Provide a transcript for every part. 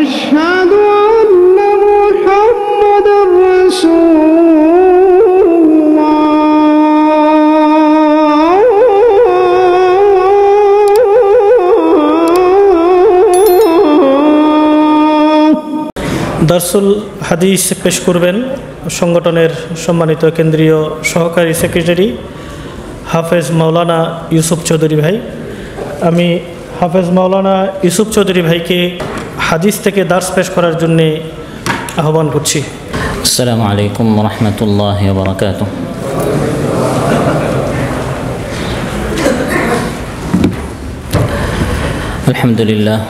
أشهد أن محمدا رسول الله দারসুল হাদিস পেশ করবেন সংগঠনের সম্মানিত কেন্দ্রীয় সহকারী সেক্রেটারি হাফেজ মাওলানা ইউসুফ চৌধুরী ভাই। আমি হাফেজ মাওলানা ইউসুফ চৌধুরী ভাইকে হাদিস থেকে দার্স পেশ করার জন্য আহ্বান করছি। আসসালামু আলাইকুম ওয়া রাহমাতুল্লাহি ওয়া বারাকাতুহু। আলহামদুলিল্লাহ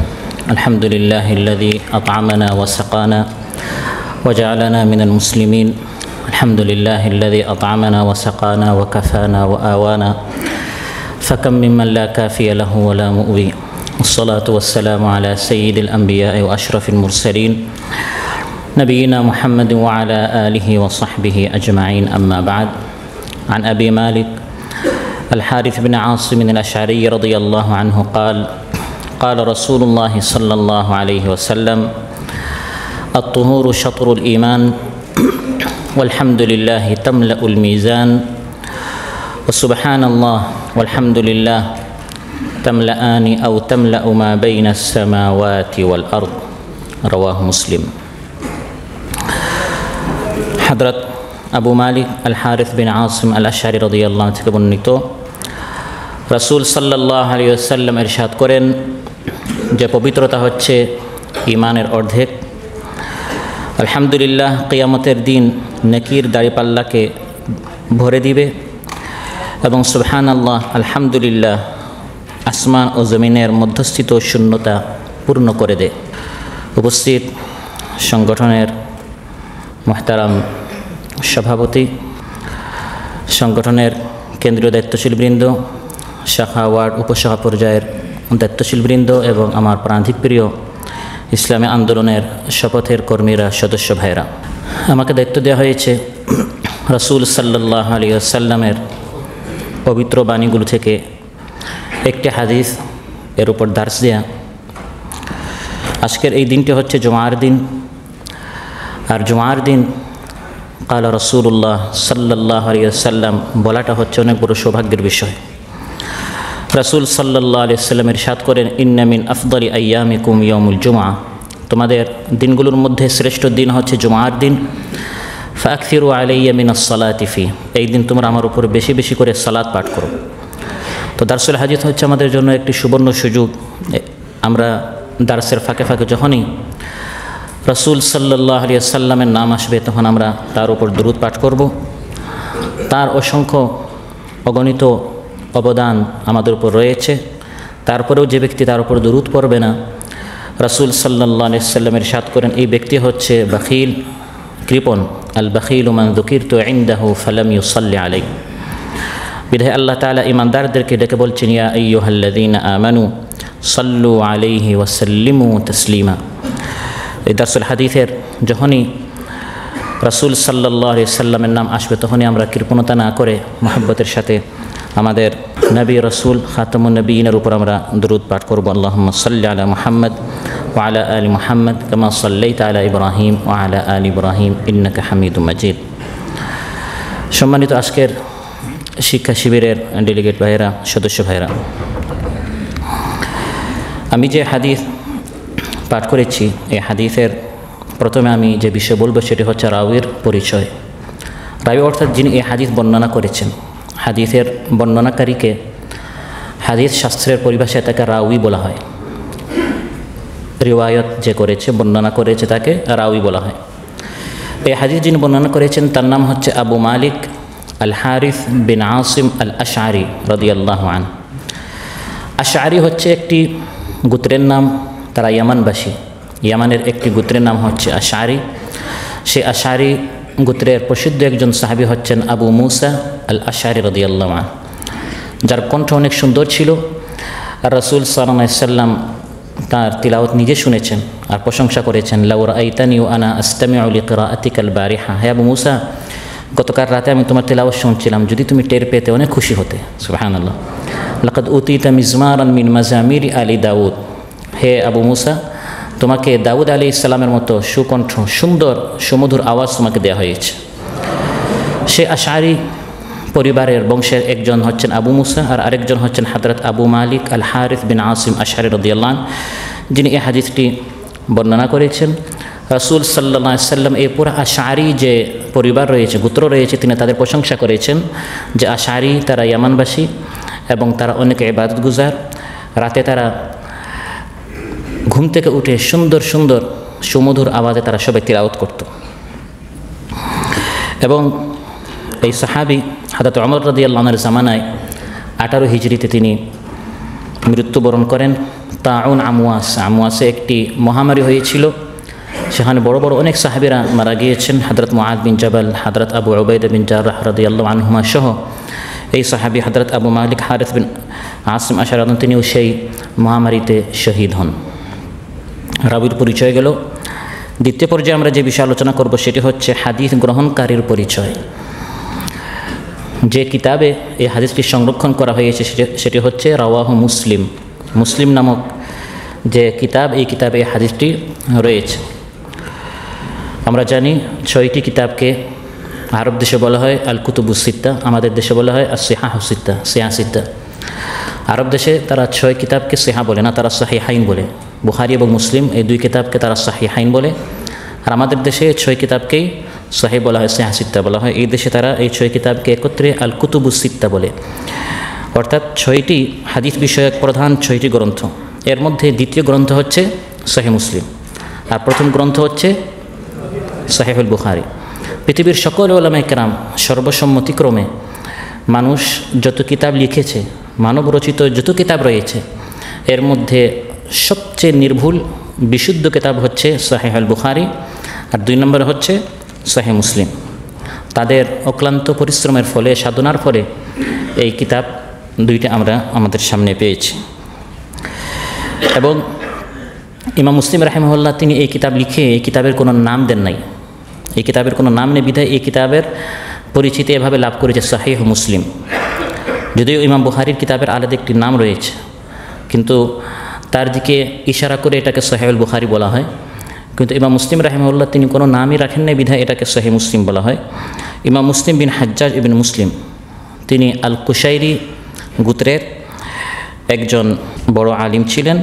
আলহামদুলিল্লাহিল্লাযী আত'আমানা ওয়া সাকানা ওয়া জা'আলানা মিনাল মুসলিমিন। আলহামদুলিল্লাহিল্লাযী আত'আমানা ওয়া সাকানা ওয়া কাফানা ওয়া আওয়ানা ফাকাম মিম্মান লা কাফিয়া লাহু ওয়া লা মু'বি। والصلاة والسلام على سيد الأنبياء وأشرف المرسلين نبينا محمد وعلى آله وصحبه أجمعين، أما بعد. عن أبي مالك الحارث بن عاصم الأشعري رضي الله عنه قال: قال رسول الله صلى الله عليه وسلم: الطهور شطر الإيمان والحمد لله تملأ الميزان وسبحان الله والحمد لله تملأان أو تملأ ما بين السماوات والأرض. رواه مسلم. حضرت আবু মালিক আল হারিস বিন আসিম আল আশআরি রাদিয়াল্লাহু আনহু থেকে বর্ণিত, রাসূল সাল্লাল্লাহু আলাইহি ওয়াসাল্লাম ইরশাদ করেন যে পবিত্রতা হচ্ছে ঈমানের অর্ধেক। আলহামদুলিল্লাহ কিয়ামতের দিন নেকির দাড়িপাল্লাকে ভরে দিবে এবং সুবহানাল্লাহ আলহামদুলিল্লাহ আসমান ও জমিনের মধ্যস্থিত শূন্যতা পূর্ণ করে দেয়। উপস্থিত সংগঠনের মুহতারাম সভাপতি, সংগঠনের কেন্দ্রীয় দায়িত্বশীল বৃন্দ, শাখা ওয়ার্ড উপশাখা পর্যায়ের দায়িত্বশীল বৃন্দ এবং আমার প্রান্তিক প্রিয় ইসলামী আন্দোলনের শপথের কর্মীরা, সদস্য ভাইরা, আমাকে দায়িত্ব দেওয়া হয়েছে রাসূল সাল্লাল্লাহু আলাইহি ওয়াসাল্লামের পবিত্র বাণীগুলো থেকে একটি হাদিস এর উপর দার্স দেয়া। আজকের এই দিনটি হচ্ছে জুমার দিন, আর জুমার দিন কালা রাসূলুল্লাহ সাল্লাল্লাহু আলাইহি ওয়াসাল্লাম বলাটা হচ্ছে অনেক বড় সৌভাগ্যের বিষয়। রাসূল সাল্লাল্লাহু আলাইহি ওয়াসাল্লাম ইরশাদ করেন, ইন্না মিন আফদালি আইয়ামিকুম ইয়াউমুল জুমআ, তোমাদের দিনগুলোর মধ্যে শ্রেষ্ঠ দিন হচ্ছে জুমার দিন। ফাকসিরু আলাইয়া মিনাস সালাতি ফি, এই দিন তোমরা আমার উপর বেশি বেশি করে সালাত পাঠ করো। তো দারসুল হাদিস হচ্ছে আমাদের জন্য একটি সুবর্ণ সুযোগ। আমরা দার্সের ফাঁকে ফাঁকে যখনই রাসূল সাল্লাল্লাহু আলাইহি ওয়াসাল্লামের নাম আসবে তখন আমরা তার উপর দুরূদ পাঠ করব। তার অসংখ্য অগণিত অবদান আমাদের উপর রয়েছে। তারপরেও যে ব্যক্তি তার উপর দুরূদ পড়বে না, রাসূল সাল্লাল্লাহু আলাইহি ওয়াসাল্লাম ইরশাদ করেন এই ব্যক্তি হচ্ছে বখিল, কৃপণ। আল বখিলু মান যুকিরতু ইনদাহু ফালাম ইউসাল্লি আলাইহি। বিধায় আল্লাহ তাআলা ঈমানদারদেরকে ডেকে বলছেন, ইয়া আইয়ুহাল্লাযীনা আমানু সাল্লু আলাইহি ওয়া সাল্লিমু তাসলিমা। এই দারসুল হাদিসের যখনই রাসূল সাল্লাল্লাহু আলাইহি ওয়াসাল্লামের নাম আসবে তখনই আমরা কৃপণতা না করে মহব্বতের সাথে আমাদের নবী রাসূল খাতামুন নবীনের উপর আমরা দরুদ পাঠ করব। আল্লাহুম্মা সাল্লি আলা মুহাম্মদ ওয়া আলা আলি মুহাম্মদ কামা সাল্লাইতা আলা ইব্রাহিম ওয়া আলা আলি ইব্রাহিম ইন্নাকা হামিদুম মাজিদ। সম্মানিত আজকের শিক্ষা শিবিরের ডেলিগেট ভাইয়েরা, সদস্য ভাইয়েরা, আমি যে হাদিস পাঠ করেছি এই হাদিসের প্রথমে আমি যে বিষয় বলবো সেটি হচ্ছে রাউয়ের পরিচয়। রাউই অর্থাৎ যিনি এই হাদিস বর্ণনা করেছেন। হাদিসের বর্ণনাকারীকে হাদিস শাস্ত্রের পরিভাষায় তাকে রাউই বলা হয়। রিওয়ায়ত যে করেছে, বর্ণনা করেছে, তাকে রাউই বলা হয়। এই হাদিস যিনি বর্ণনা করেছেন তার নাম হচ্ছে আবু মালিক আল হারিস বিন আসিম আল আশআরি রাদিয়াল্লাহু আনহু। আশআরি হচ্ছে একটি গোত্রের নাম, তারা ইয়ামানবাসী। ইয়ামানের একটি গোত্রের নাম হচ্ছে আশআরি। সে আশআরি গোত্রের প্রসিদ্ধ একজন সাহাবী হচ্ছেন আবু মুসা আল আশআরি রাদিয়াল্লাহু আনহু, যার কণ্ঠ অনেক সুন্দর ছিল। আর রাসূল সাল্লাল্লাহু আলাইহি ওয়াসাল্লাম তার তিলাওয়াত নিজে শুনেছেন আর প্রশংসা করেছেন। লাউ রাআইতানি ওয়া আনা আস্তামিউ লিকিরাআতিকাল বারিহা, হে আবু মুসা, গতকাল রাতে আমি তোমার তিলাওয়াত শুনছিলাম, যদি তুমি টের পেতে অনেক খুশি হতে। সুবহানাল্লাহ। লাকাদ উতিতা মিজমারান মিন মাজামিরি আলি দাউদ, হে আবু মুসা, তোমাকে দাউদ আলাইহিস সালামের মতো সুকণ্ঠ, সুন্দর সুমধুর আওয়াজ তোমাকে দেওয়া হয়েছে। সে আশআরি পরিবারের বংশের একজন হচ্ছেন আবু মুসা, আর আরেকজন হচ্ছেন হযরত আবু মালিক আল হারিস বিন আসিম আশআরি রাদিয়াল্লাহু আনহু, যিনি এই হাদিসটি বর্ণনা করেছেন। রাসূল সাল্লাল্লাহু আলাইহি ওয়াসাল্লাম এই পুরো আশআরি যে পরিবার রয়েছে, গোত্র রয়েছে, তিনি তাদের প্রশংসা করেছেন যে আশআরি তারা ইয়ামানবাসী এবং তারা অনেক ইবাদত গুজার। রাতে তারা ঘুম থেকে উঠে সুন্দর সুন্দর সুমধুর আওয়াজে তারা সবাই তিলাওয়াত করত। এবং এই সাহাবী হযরত ওমর রাদিয়াল্লাহু আনহুর জামানায় 18 হিজরিতে তিনি মৃত্যুবরণ করেন। তাউন আমওয়াসে একটি মহামারী হয়েছিল, সেখানে বড় বড় অনেক সাহাবীরা মারা গিয়েছেন। হযরত মুআদ বিন জাবাল, হযরত আবু উবাইদা বিন জাররাহ রাদিয়াল্লাহু আনহুমা সহ এই সাহাবী হযরত আবু মালিক হারিস বিন আসিম আশআরি রাদিয়াল্লাহু আনহু, তিনিও সেই মহামারীতে শহীদ হন। রাবির পরিচয় গেল। দ্বিতীয় পর্যায়ে আমরা যে বিষয়ে আলোচনা করব সেটি হচ্ছে হাদিস গ্রহণকারীর পরিচয়। যে কিতাবে এই হাদিসটি সংরক্ষণ করা হয়েছে সেটি হচ্ছে রাওয়াহু মুসলিম। মুসলিম নামক যে কিতাব, এই কিতাবে এই হাদিসটি রয়েছে। আমরা জানি 6টি কিতাবকে আরব দেশে বলা হয় আল কুতুবুস সিত্তা, আমাদের দেশে বলা হয় সিহাহু সিত্তা। আরব দেশে তারা 6 কিতাবকে সিহা বলে না, তারা সহিহাইন বলে। বুখারী এবং মুসলিম এই 2 কিতাবকে তারা সহিহাইন বলে, আর আমাদের দেশে 6 কিতাবকেই সহিহ বলা হয়, সিহা সিত্তা বলা হয়। এই দেশে তারা এই 6 কিতাবকে একত্রে আল কুতুবুস সিত্তা বলে। অর্থাৎ 6টি হাদিস বিষয়ক প্রধান 6টি গ্রন্থ। এর মধ্যে দ্বিতীয় গ্রন্থ হচ্ছে সহিহ মুসলিম, আর প্রথম গ্রন্থ হচ্ছে সহিহুল বুখারী। পৃথিবীর সকল উলামায়ে কেরাম সর্বসম্মতিক্রমে মানুষ যত কিতাব লিখেছে, মানব রচিত যত কিতাব রয়েছে, এর মধ্যে সবচেয়ে নির্ভুল বিশুদ্ধ কিতাব হচ্ছে সহিহুল বুখারী, আর 2 নম্বরে হচ্ছে সহিহ মুসলিম। তাদের অক্লান্ত পরিশ্রমের ফলে, সাধনার ফলে এই কিতাব 2টি আমরা আমাদের সামনে পেয়েছি। এবং ইমাম মুসলিম রাহিমাহুল্লাহ তিনি এই কিতাব লিখে এই কিতাবের কোনো নাম দেন নাই। এই কিতাবের কোনো নাম নেই বিধায় এই কিতাবের পরিচিতি এভাবে লাভ করেছে সহিহ মুসলিম। যদিও ইমাম বুখারীর কিতাবের আলাদা একটি নাম রয়েছে, কিন্তু তার দিকে ইশারা করে এটাকে সহিহুল বুখারী বলা হয়। কিন্তু ইমাম মুসলিম রাহিমাহুল্লাহ তিনি কোনো নামই রাখেন নাই বিধায় এটাকে সহিহ মুসলিম বলা হয়। ইমাম মুসলিম বিন হাজ্জাজ ইবনে মুসলিম তিনি আল কুশাইরি গোত্রের একজন বড় আলিম ছিলেন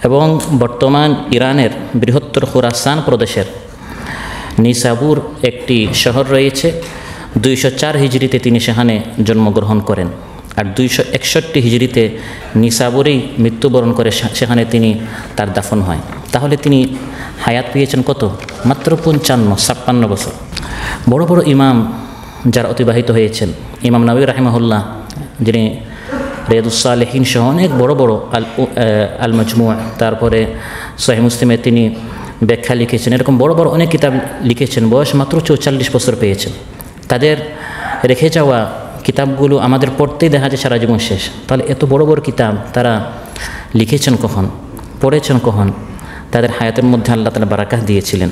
এবং বর্তমান ইরানের বৃহত্তর খুরাসান প্রদেশের নিসাবুর একটি শহর রয়েছে, 204 হিজরিতে তিনি সেখানে জন্মগ্রহণ করেন, আর 261 হিজরিতে নিসাবুরেই মৃত্যুবরণ করে সেখানে তিনি তার দাফন হয়। তাহলে তিনি হায়াত পেয়েছেন কত? মাত্র 56 বছর। বড় বড় ইমাম যারা অতিবাহিত হয়েছেন, ইমাম নবী রাহিমাহুল্লাহ যিনি রিয়াদুস সালিহিন সহ অনেক বড় বড় আল মাজমু', তারপরে সহিহ মুসলিমে তিনি ব্যাখ্যা লিখেছেন, এরকম বড় বড় অনেক কিতাব লিখেছেন, বয়স মাত্র 44 বছর পেয়েছেন। তাদের রেখে যাওয়া কিতাবগুলো আমাদের পড়তেই দেখা যায় সারা জীবন শেষ। তাহলে এত বড় বড় কিতাব তারা লিখেছেন কখন, পড়েছেন কখন? তাদের হায়াতের মধ্যে আল্লাহ তাআলা বারাকাত দিয়েছিলেন।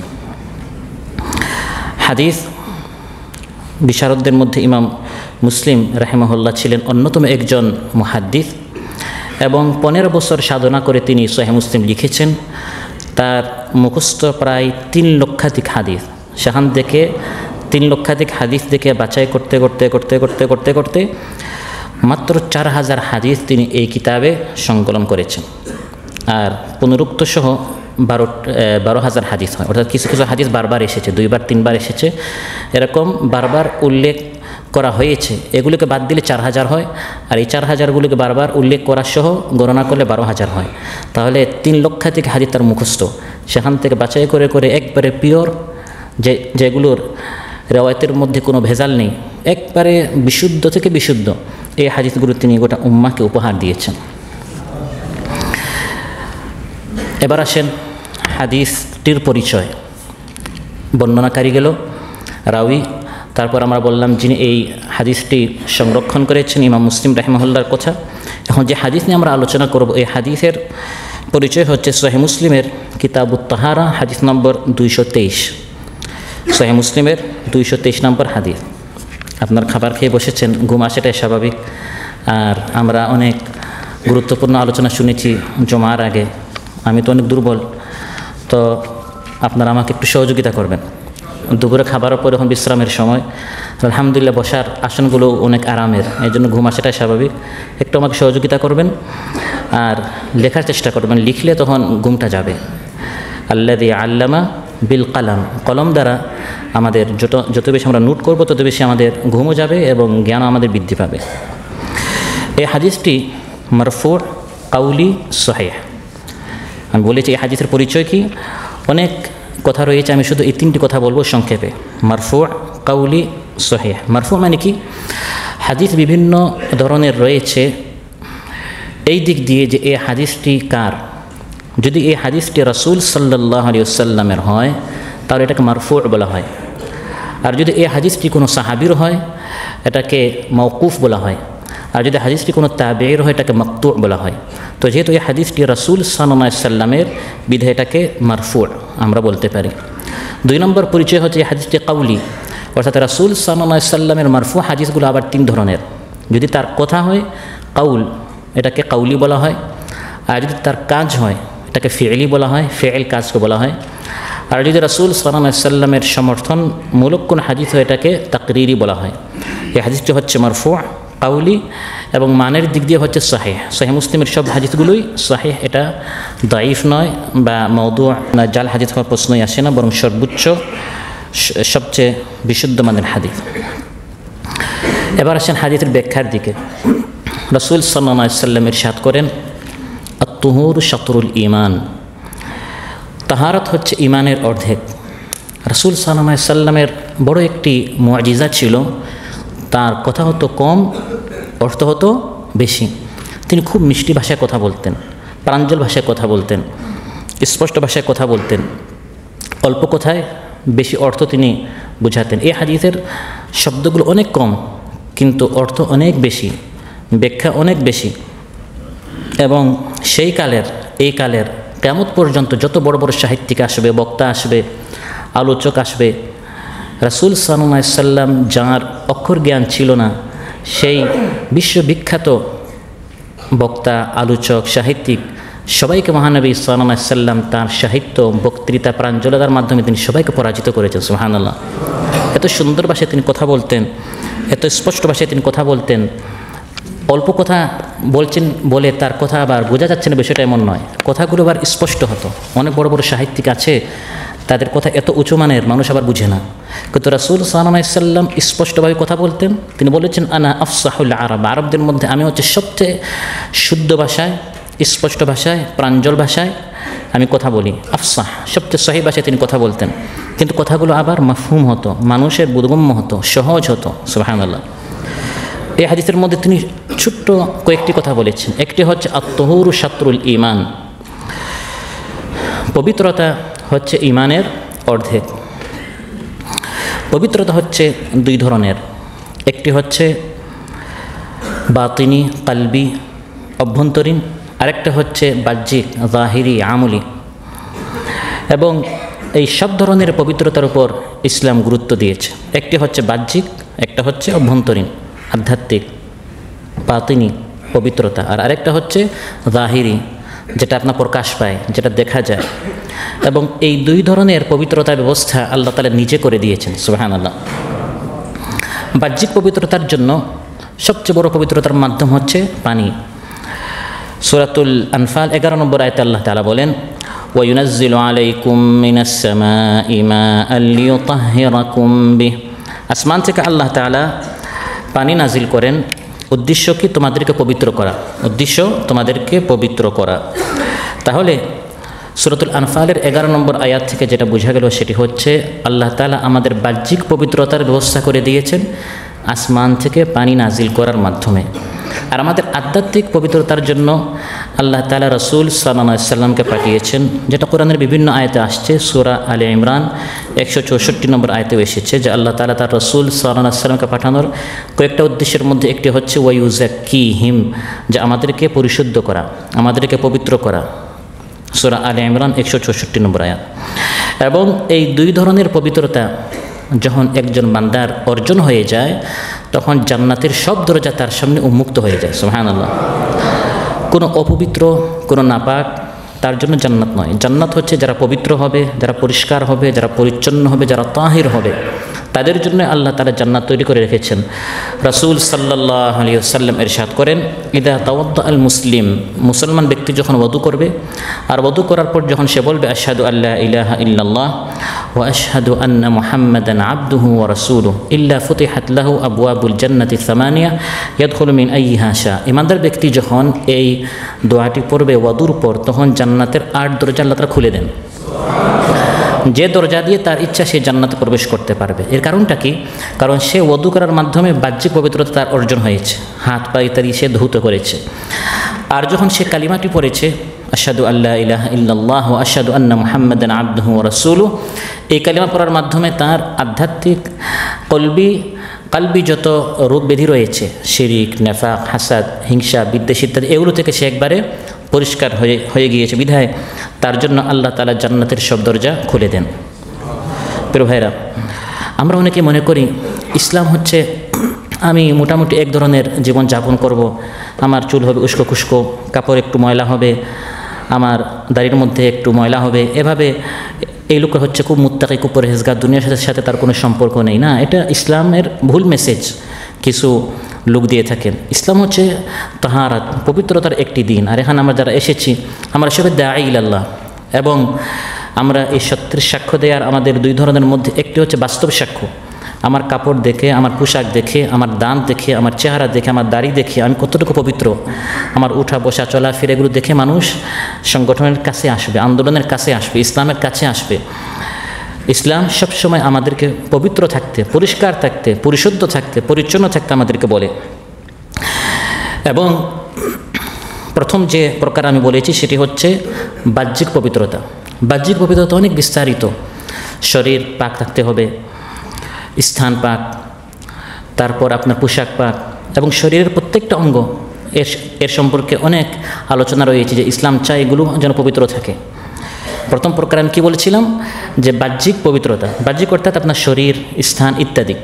হাদিস বিশারদদের মধ্যে ইমাম মুসলিম রাহিমাহুল্লাহ ছিলেন অন্যতম একজন মুহাদ্দিস এবং 15 বছর সাধনা করে তিনি সহিহ মুসলিম লিখেছেন। তার মুখস্থ প্রায় 3 লক্ষাধিক হাদিস, সেখান থেকে 3 লক্ষাধিক হাদিস থেকে বাছাই করতে করতে করতে করতে করতে করতে মাত্র 4000 হাদিস তিনি এই কিতাবে সংকলন করেছেন। আর পুনরুক্ত সহ 12,000 হাদিস হয়, অর্থাৎ কিছু কিছু হাদিস বারবার এসেছে, 2বার 3বার এসেছে, এরকম বারবার উল্লেখ করা হয়েছে। এগুলোকে বাদ দিলে 4000 হয়, আর এই 4000গুলোকে বারবার উল্লেখ করা সহ গণনা করলে 12000 হয়। তাহলে 3 লক্ষাধিক হাদিস তার মুখস্থ, সেখান থেকে বাছাই করে করে একবারে পিওর, যেগুলোর রেওয়ায়তের মধ্যে কোনো ভেজাল নেই, একবারে বিশুদ্ধ থেকে বিশুদ্ধ, এই হাদিসগুলো তিনি গোটা উম্মাহকে উপহার দিয়েছেন। এবার আসেন হাদিসটির পরিচয়। বর্ণনাকারী গেল রাউই, তারপর আমরা বললাম যিনি এই হাদিসটি সংরক্ষণ করেছেন ইমাম মুসলিম রাহিমাহুল্লাহর কথা। এখন যে হাদিস নিয়ে আমরা আলোচনা করব, এই হাদিসের পরিচয় হচ্ছে সহিহ মুসলিমের কিতাবুত তাহারা হাদিস নম্বর 223। সহিহ মুসলিমের 223 নম্বর হাদিস। আপনার খাবার খেয়ে বসেছেন, ঘুম আসাটাই স্বাভাবিক, আর আমরা অনেক গুরুত্বপূর্ণ আলোচনা শুনেছি জমার আগে। আমি তো অনেক দুর্বল, তো আপনারা আমাকে একটু সহযোগিতা করবেন। দুপুরে খাবারের পর এখন বিশ্রামের সময়, আলহামদুলিল্লাহ বসার আসনগুলো অনেক আরামের, এই জন্য ঘুম আসাটাই স্বাভাবিক। একটু আমাকে সহযোগিতা করবেন আর লেখার চেষ্টা করবেন, লিখলে তখন ঘুমটা যাবে। আল্লাযী আল্লামা বিল কালাম, কলম দ্বারা আমাদের যত বেশি আমরা নোট করব তত বেশি আমাদের ঘুমও যাবে এবং জ্ঞানও আমাদের বৃদ্ধি পাবে। এই হাদিসটি মারফু কাউলি সহিহ। আমি বলেছি এই হাদিসের পরিচয় কি, অনেক কথা রয়েছে, আমি শুধু এই 3টি কথা বলবো সংক্ষেপে। মারফু কাউলি সহিহ। মারফু মানে কি, হাদিস বিভিন্ন ধরনের রয়েছে এই দিক দিয়ে যে এই হাদিসটি কার। যদি এই হাদিসটি রাসূল সাল্লাল্লাহু আলাইহি ওয়াসাল্লামের হয় তাহলে এটাকে মারফু বলা হয়, আর যদি এই হাদিসটি কোনো সাহাবীর হয় এটাকে মাওকুফ বলা হয়, আর যদি হাদিসটি কোনো তাবেঈর হয় এটাকে মাকতু বলা হয়। তো যেহেতু এই হাদিসটি রাসূল সাল্লাল্লাহু আলাইহি ওয়াসাল্লামের, বিধায় এটাকে মারফু আমরা বলতে পারি। 2 নম্বর পরিচয় হচ্ছে এই হাদিসটি কাউলি, অর্থাৎ রাসূল সাল্লাল্লাহু আলাইহি ওয়াসাল্লামের মারফু হাদিসগুলো আবার 3 ধরনের। যদি তার কথা হয় কাউল, এটাকে কাউলি বলা হয়, আর যদি তার কাজ হয় এটাকে ফি'লি বলা হয়, ফি'ল কাজকে বলা হয়। আর যদি রাসূল সাল্লাল্লাহু আলাইহি ওয়াসাল্লামের সমর্থনমূলক কোন হাদিস হয় এটাকে তাকরিরি বলা হয়। এই হাদিসটি হচ্ছে মারফু কাউলি এবং মানের দিক দিয়ে হচ্ছে সহিহ। সহিহ মুসলিমের সব হাদিসগুলোই সহিহ, এটা দাঈফ নয় বা মাওদু না, জাল হাদিস হওয়ার প্রশ্নই আসে না, বরং সর্বোচ্চ সবচেয়ে বিশুদ্ধ মানের হাদিস। এবার আসেন হাদিসের ব্যাখ্যার দিকে। রাসূল সাল্লাল্লাহু আলাইহি ওয়াসাল্লাম ইরশাদ করেন, আত-তুহুর শাতরুল ঈমান, তাহারাত হচ্ছে ঈমানের অর্ধেক। রাসূল সাল্লাল্লাহু আলাইহি ওয়াসাল্লামের বড় একটি মুআজিজা ছিল, তার কথা হতো কম, অর্থ হতো বেশি। তিনি খুব মিষ্টি ভাষায় কথা বলতেন, প্রাঞ্জল ভাষায় কথা বলতেন, স্পষ্ট ভাষায় কথা বলতেন, অল্প কথায় বেশি অর্থ তিনি বুঝাতেন। এই হাদিসের শব্দগুলো অনেক কম কিন্তু অর্থ অনেক বেশি, ব্যাখ্যা অনেক বেশি। এবং সেই কালের এই কালের কিয়ামত পর্যন্ত যত বড় বড় সাহিত্যিক আসবে, বক্তা আসবে, আলোচক আসবে, রাসূল সাল্লাল্লাহু আলাইহি ওয়াসাল্লাম যার অক্ষর জ্ঞান ছিল না, সেই বিশ্ববিখ্যাত বক্তা, আলোচক, সাহিত্যিক সবাইকে মহানবী সাল্লাল্লাহু আলাইহি ওয়াসাল্লাম তার সাহিত্য, বক্তৃতা, প্রাঞ্জলতার মাধ্যমে তিনি সবাইকে পরাজিত করেছেন। সুবহানাল্লাহ। এত সুন্দর ভাষায় তিনি কথা বলতেন, এত স্পষ্ট ভাষায় তিনি কথা বলতেন। অল্প কথা বলছেন বলে তার কথা আবার বোঝা যাচ্ছে না বিষয়টা এমন নয়, কথাগুলো আবার স্পষ্ট হতো। অনেক বড় বড় সাহিত্যিক আছে, তাদের কথা এত উঁচু মানের মানুষ আবার বুঝে না, কিন্তু রাসূল সাল্লাল্লাহু আলাইহি ওয়াসাল্লাম স্পষ্টভাবে কথা বলতেন। তিনি বলেছেন, আনা আফসাহুল আরব, আরবদের মধ্যে আমি হচ্ছে সবচেয়ে শুদ্ধ ভাষায়, স্পষ্ট ভাষায়, প্রাঞ্জল ভাষায় আমি কথা বলি। আফসাহ, সবচেয়ে সহি ভাষায় তিনি কথা বলতেন, কিন্তু কথাগুলো আবার মাফহুম হতো, মানুষের বোধগম্য হতো, সহজ হতো। সুবহানাল্লাহ। এই হাদিসের মধ্যে তিনি ছোট্ট কয়েকটি কথা বলেছেন। একটি হচ্ছে আত-তুহুরু শাতরুল ঈমান, পবিত্রতা হচ্ছে ঈমানের অর্ধেক। পবিত্রতা হচ্ছে 2 ধরনের, একটি হচ্ছে বাতিনি কালবি অভ্যন্তরীণ, আরেকটা হচ্ছে বাহ্যিক জাহিরি আমলি। এবং এই সব ধরনের পবিত্রতার উপর ইসলাম গুরুত্ব দিয়েছে। একটি হচ্ছে বাহ্যিক, একটা হচ্ছে অভ্যন্তরীণ আধ্যাত্মিক বাতিনি পবিত্রতা, আর আরেকটা হচ্ছে জাহিরি, যেটা আপনার প্রকাশ পায়, যেটা দেখা যায়। এবং এই 2 ধরনের পবিত্রতার ব্যবস্থা আল্লাহ তাআলা নিজে করে দিয়েছেন। সুবহানাল্লাহ। বাহ্যিক পবিত্রতার জন্য সবচেয়ে বড় পবিত্রতার মাধ্যম হচ্ছে পানি। সূরাতুল আনফাল 11 নম্বর আয়াতে আল্লাহ তাআলা বলেন, ওয়ায়ুনাজ্জিলু আলাইকুম মিনাস সামাই মাআন লিইউতাহহিরাকুম বিহি, আসমান থেকে আল্লাহ তাআলা পানি নাজিল করেন। উদ্দেশ্য কি? তোমাদেরকে পবিত্র করা, উদ্দেশ্য তোমাদেরকে পবিত্র করা। তাহলে সূরাতুল আনফালের 11 নম্বর আয়াত থেকে যেটা বোঝা গেল সেটি হচ্ছে আল্লাহ তাআলা আমাদের বাহ্যিক পবিত্রতার ব্যবস্থা করে দিয়েছেন আসমান থেকে পানি নাজিল করার মাধ্যমে। আর আমাদের আধ্যাত্মিক পবিত্রতার জন্য আল্লাহ তাআলা রাসূল সাল্লাল্লাহু আলাইহি ওয়াসাল্লামকে পাঠিয়েছেন, যেটা কোরআনের বিভিন্ন আয়াতে আসছে। সূরা আলে ইমরান 164 নম্বর আয়াতেও এসেছে যে আল্লাহ তাআলা তার রাসূল সাল্লাল্লাহু আলাইহি ওয়াসাল্লামকে পাঠানোর কয়েকটা উদ্দেশ্যের মধ্যে একটি হচ্ছে ওয়ায়ুযাক্কিহিম, যে আমাদেরকে পরিশুদ্ধ করা, আমাদেরকে পবিত্র করা। সূরা আলে ইমরান 164 নম্বর আয়াত। এবং এই 2 ধরনের পবিত্রতা যখন একজন বান্দার অর্জন হয়ে যায় তখন জান্নাতের সব দরজা তার সামনে উন্মুক্ত হয়ে যায়। সুবহানাল্লাহ। কোনো অপবিত্র, কোনো নাপাক, তার জন্য জান্নাত নয়। জান্নাত হচ্ছে যারা পবিত্র হবে, যারা পরিষ্কার হবে, যারা পরিচ্ছন্ন হবে, যারা তাহির হবে, তাদের জন্য আল্লাহ তাআলা জান্নাত তৈরি করে রেখেছেন। রাসূল সাল্লাল্লাহু আলাইহি ওয়াসাল্লাম ইরশাদ করেন, ইদা তাওয়াদ্দা আল মুসলিম, মুসলমান ব্যক্তি যখন ওযু করবে, আর ওযু করার পর যখন সে বলবে আশহাদু আল্লা ইলাহা ইল্লাল্লাহ ওয়া আশহাদু আন্না মুহাম্মাদান আবদুহু ওয়া রাসূলুহু ইল্লা ফুতিহাত লাহু আবওয়াবুল জান্নাতি সামানিয়া ইয়াদখুলু মিন আইয়িহা শা। ইমানদার ব্যক্তি যখন এই দোয়াটি পড়বে ওযুর পর, তখন জান্নাতের 8 দরজা আল্লাহ তাআলা খুলে দেন। যে দরজা দিয়ে তার ইচ্ছা সে জান্নাতে প্রবেশ করতে পারবে। এর কারণটা কি? কারণ সে ওযু করার মাধ্যমে বাহ্যিক পবিত্রতা তার অর্জন হয়েছে, হাত পা ইত্যাদি সে ধৌত করেছে। আর যখন সে কালিমাটি পড়েছে আশহাদু আল্লা ইলাহা ইল্লাল্লাহ ওয়া আশহাদু আন্না মুহাম্মাদান আবদুহু ওয়া রাসূলুহু, এই কালিমা পড়ার মাধ্যমে তার আধ্যাত্মিক কলবি যত রোগ ব্যাধি রয়েছে, শিরিক, নেফাক, হাসাদ, হিংসা, বিদ্বেষ ইত্যাদি, এগুলো থেকে সে একবারে পরিষ্কার হয়ে গিয়েছে। বিধায় তার জন্য আল্লাহ তাআলা জান্নাতের সব দরজা খুলে দেন। প্রিয় ভাইরা, আমরা অনেকে মনে করি ইসলাম হচ্ছে আমি মোটামুটি এক ধরনের জীবন যাপন করব, আমার চুল হবে উস্কো খুস্কো, কাপড় একটু ময়লা হবে, আমার দাড়ির মধ্যে একটু ময়লা হবে, এভাবে এই লোক হচ্ছে খুব মুত্তাকি, খুব পরহেজগার, দুনিয়ার সাথে তার কোনো সম্পর্ক নেই। না, এটা ইসলামের ভুল মেসেজ কিছু লোক দিয়ে থাকেন। ইসলাম হচ্ছে তাহারাত, পবিত্রতার একটি দিন। আর এখানে আমরা যারা এসেছি, আমরা সবাই দাঈ ইলাল্লাহ, এবং আমরা এই সত্যের সাক্ষ্য দেওয়ার আমাদের দুই ধরনের মধ্যে একটি হচ্ছে বাস্তব সাক্ষ্য। আমার কাপড় দেখে, আমার পোশাক দেখে, আমার দাঁত দেখে, আমার চেহারা দেখে, আমার দাড়ি দেখে আমি কতটুকু পবিত্র, আমার উঠা বসা চলাফেরা এগুলো দেখে মানুষ সংগঠনের কাছে আসবে, আন্দোলনের কাছে আসবে, ইসলামের কাছে আসবে। ইসলাম সবসময় আমাদেরকে পবিত্র থাকতে, পরিষ্কার থাকতে, পরিশুদ্ধ থাকতে, পরিচ্ছন্ন থাকতে আমাদেরকে বলে। এবং প্রথম যে প্রকার আমি বলেছি সেটি হচ্ছে বাহ্যিক পবিত্রতা। বাহ্যিক পবিত্রতা অনেক বিস্তারিত। শরীর পাক থাকতে হবে, স্থান পাক, তারপর আপনার পোশাক পাক, এবং শরীরের প্রত্যেকটা অঙ্গ এর সম্পর্কে অনেক আলোচনা রয়েছে যে ইসলাম চায় এগুলো যেন পবিত্র থাকে। প্রথম প্রকার আমি কী বলেছিলাম? যে বাহ্যিক পবিত্রতা। বাহ্যিক অর্থাৎ আপনার শরীর, স্থান ইত্যাদি।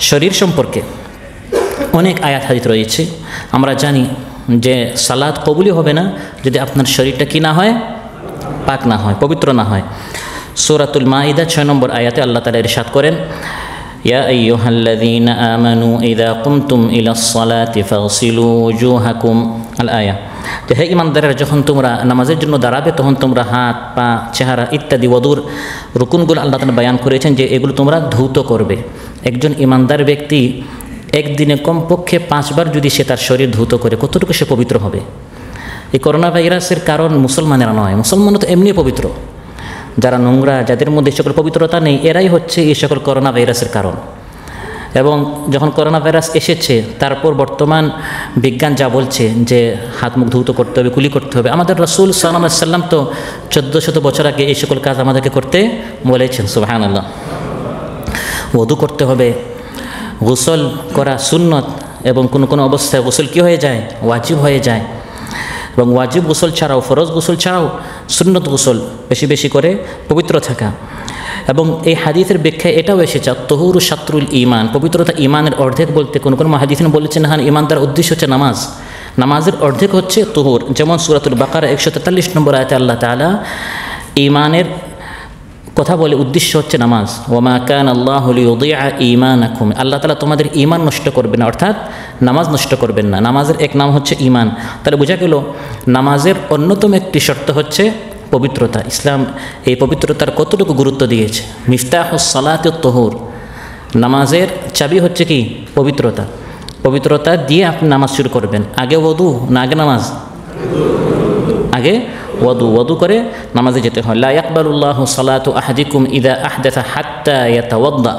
শরীর সম্পর্কে অনেক আয়াত হাদিস রয়েছে। আমরা জানি যে সালাত কবুলই হবে না যদি আপনার শরীরটা কি না হয়, পাক না হয়, পবিত্র না হয়। সূরাতুল মাইদা 6 নম্বর আয়াতে আল্লাহ তাআলা ইরশাদ করেন, ইয়া আইয়ুহাল্লাযীনা আমানু ইযা কুমতুম ইলাস সালাতি ফাগসিলু ওয়ুজুহাকুম আল আয়া। তো হে ইমানদারেরা, যখন তোমরা নামাজের জন্য দাঁড়াবে তখন তোমরা হাত পা চেহারা ইত্যাদি ওযুর রুকুনগুলো আল্লাহ তাআলা বয়ান করেছেন যে এগুলো তোমরা ধৌত করবে। একজন ইমানদার ব্যক্তি একদিনে কমপক্ষে 5 বার যদি সে তার শরীর ধৌত করে, কতটুকু সে পবিত্র হবে। এই করোনা ভাইরাসের কারণ মুসলমানেরা নয়, মুসলমানরা তো এমনি পবিত্র। যারা নোংরা, যাদের মধ্যে সকল পবিত্রতা নেই, এরাই হচ্ছে এই সকল করোনা ভাইরাসের কারণ। এবং যখন করোনা ভাইরাস এসেছে, তারপর বর্তমান বিজ্ঞান যা বলছে যে হাত মুখ ধৌত করতে হবে, কুলি করতে হবে, আমাদের রাসূল সাল্লাল্লাহু আলাইহি ওয়াসাল্লাম তো 1400 বছর আগে এই সকল কাজ আমাদেরকে করতে বলেছেন। সুবহানাল্লাহ। ওযু করতে হবে, গোসল করা সুন্নত, এবং কোনো কোনো অবস্থায় গোসল কী হয়ে যায়, ওয়াজিব হয়ে যায়। এবং ওয়াজিব গোসল ছাড়াও, ফরজ গোসল ছাড়াও সুন্নত গোসল, বেশি বেশি করে পবিত্র থাকা। এবং এই হাদিসের ব্যাখ্যায় এটাও এসেছে তহুরু শাত্রুল ঈমান, পবিত্রতা ঈমানের অর্ধেক বলতে কোনো কোনো হাদিসে বলেছেন হ্যাঁ ঈমানদার উদ্দেশ্য হচ্ছে নামাজ, নামাজের অর্ধেক হচ্ছে তুহুর। যেমন সূরাতুল বাকারা 143 নম্বর আয়াতে আল্লাহ তাআলা ঈমানের কথা বলে উদ্দেশ্য হচ্ছে নামাজ। ওয়ামা কানা আল্লাহু লিইউযিআ ঈমানাকুম, আল্লাহ তাআলা তোমাদের ঈমান নষ্ট করবেন না, অর্থাৎ নামাজ নষ্ট করবেন না। নামাজের এক নাম হচ্ছে ঈমান। তাহলে বোঝা গেল নামাজের অন্যতম একটি শর্ত হচ্ছে পবিত্রতা। ইসলাম এই পবিত্রতার কতটুকু গুরুত্ব দিয়েছে। মিফতাহুস সালাতিত তুহুর, নামাজের চাবি হচ্ছে কি পবিত্রতা। পবিত্রতা দিয়ে আপনি নামাজ শুরু করবেন। আগে ওযু না আগে নামাজ? আগে ওযু। ওযু করে নামাজে যেতে হয়। লা ইয়াকবালুল্লাহু সালাতু আহাদিকুম ইযা আহদাথা হাত্তা ইয়াতাওয়াদ্দা।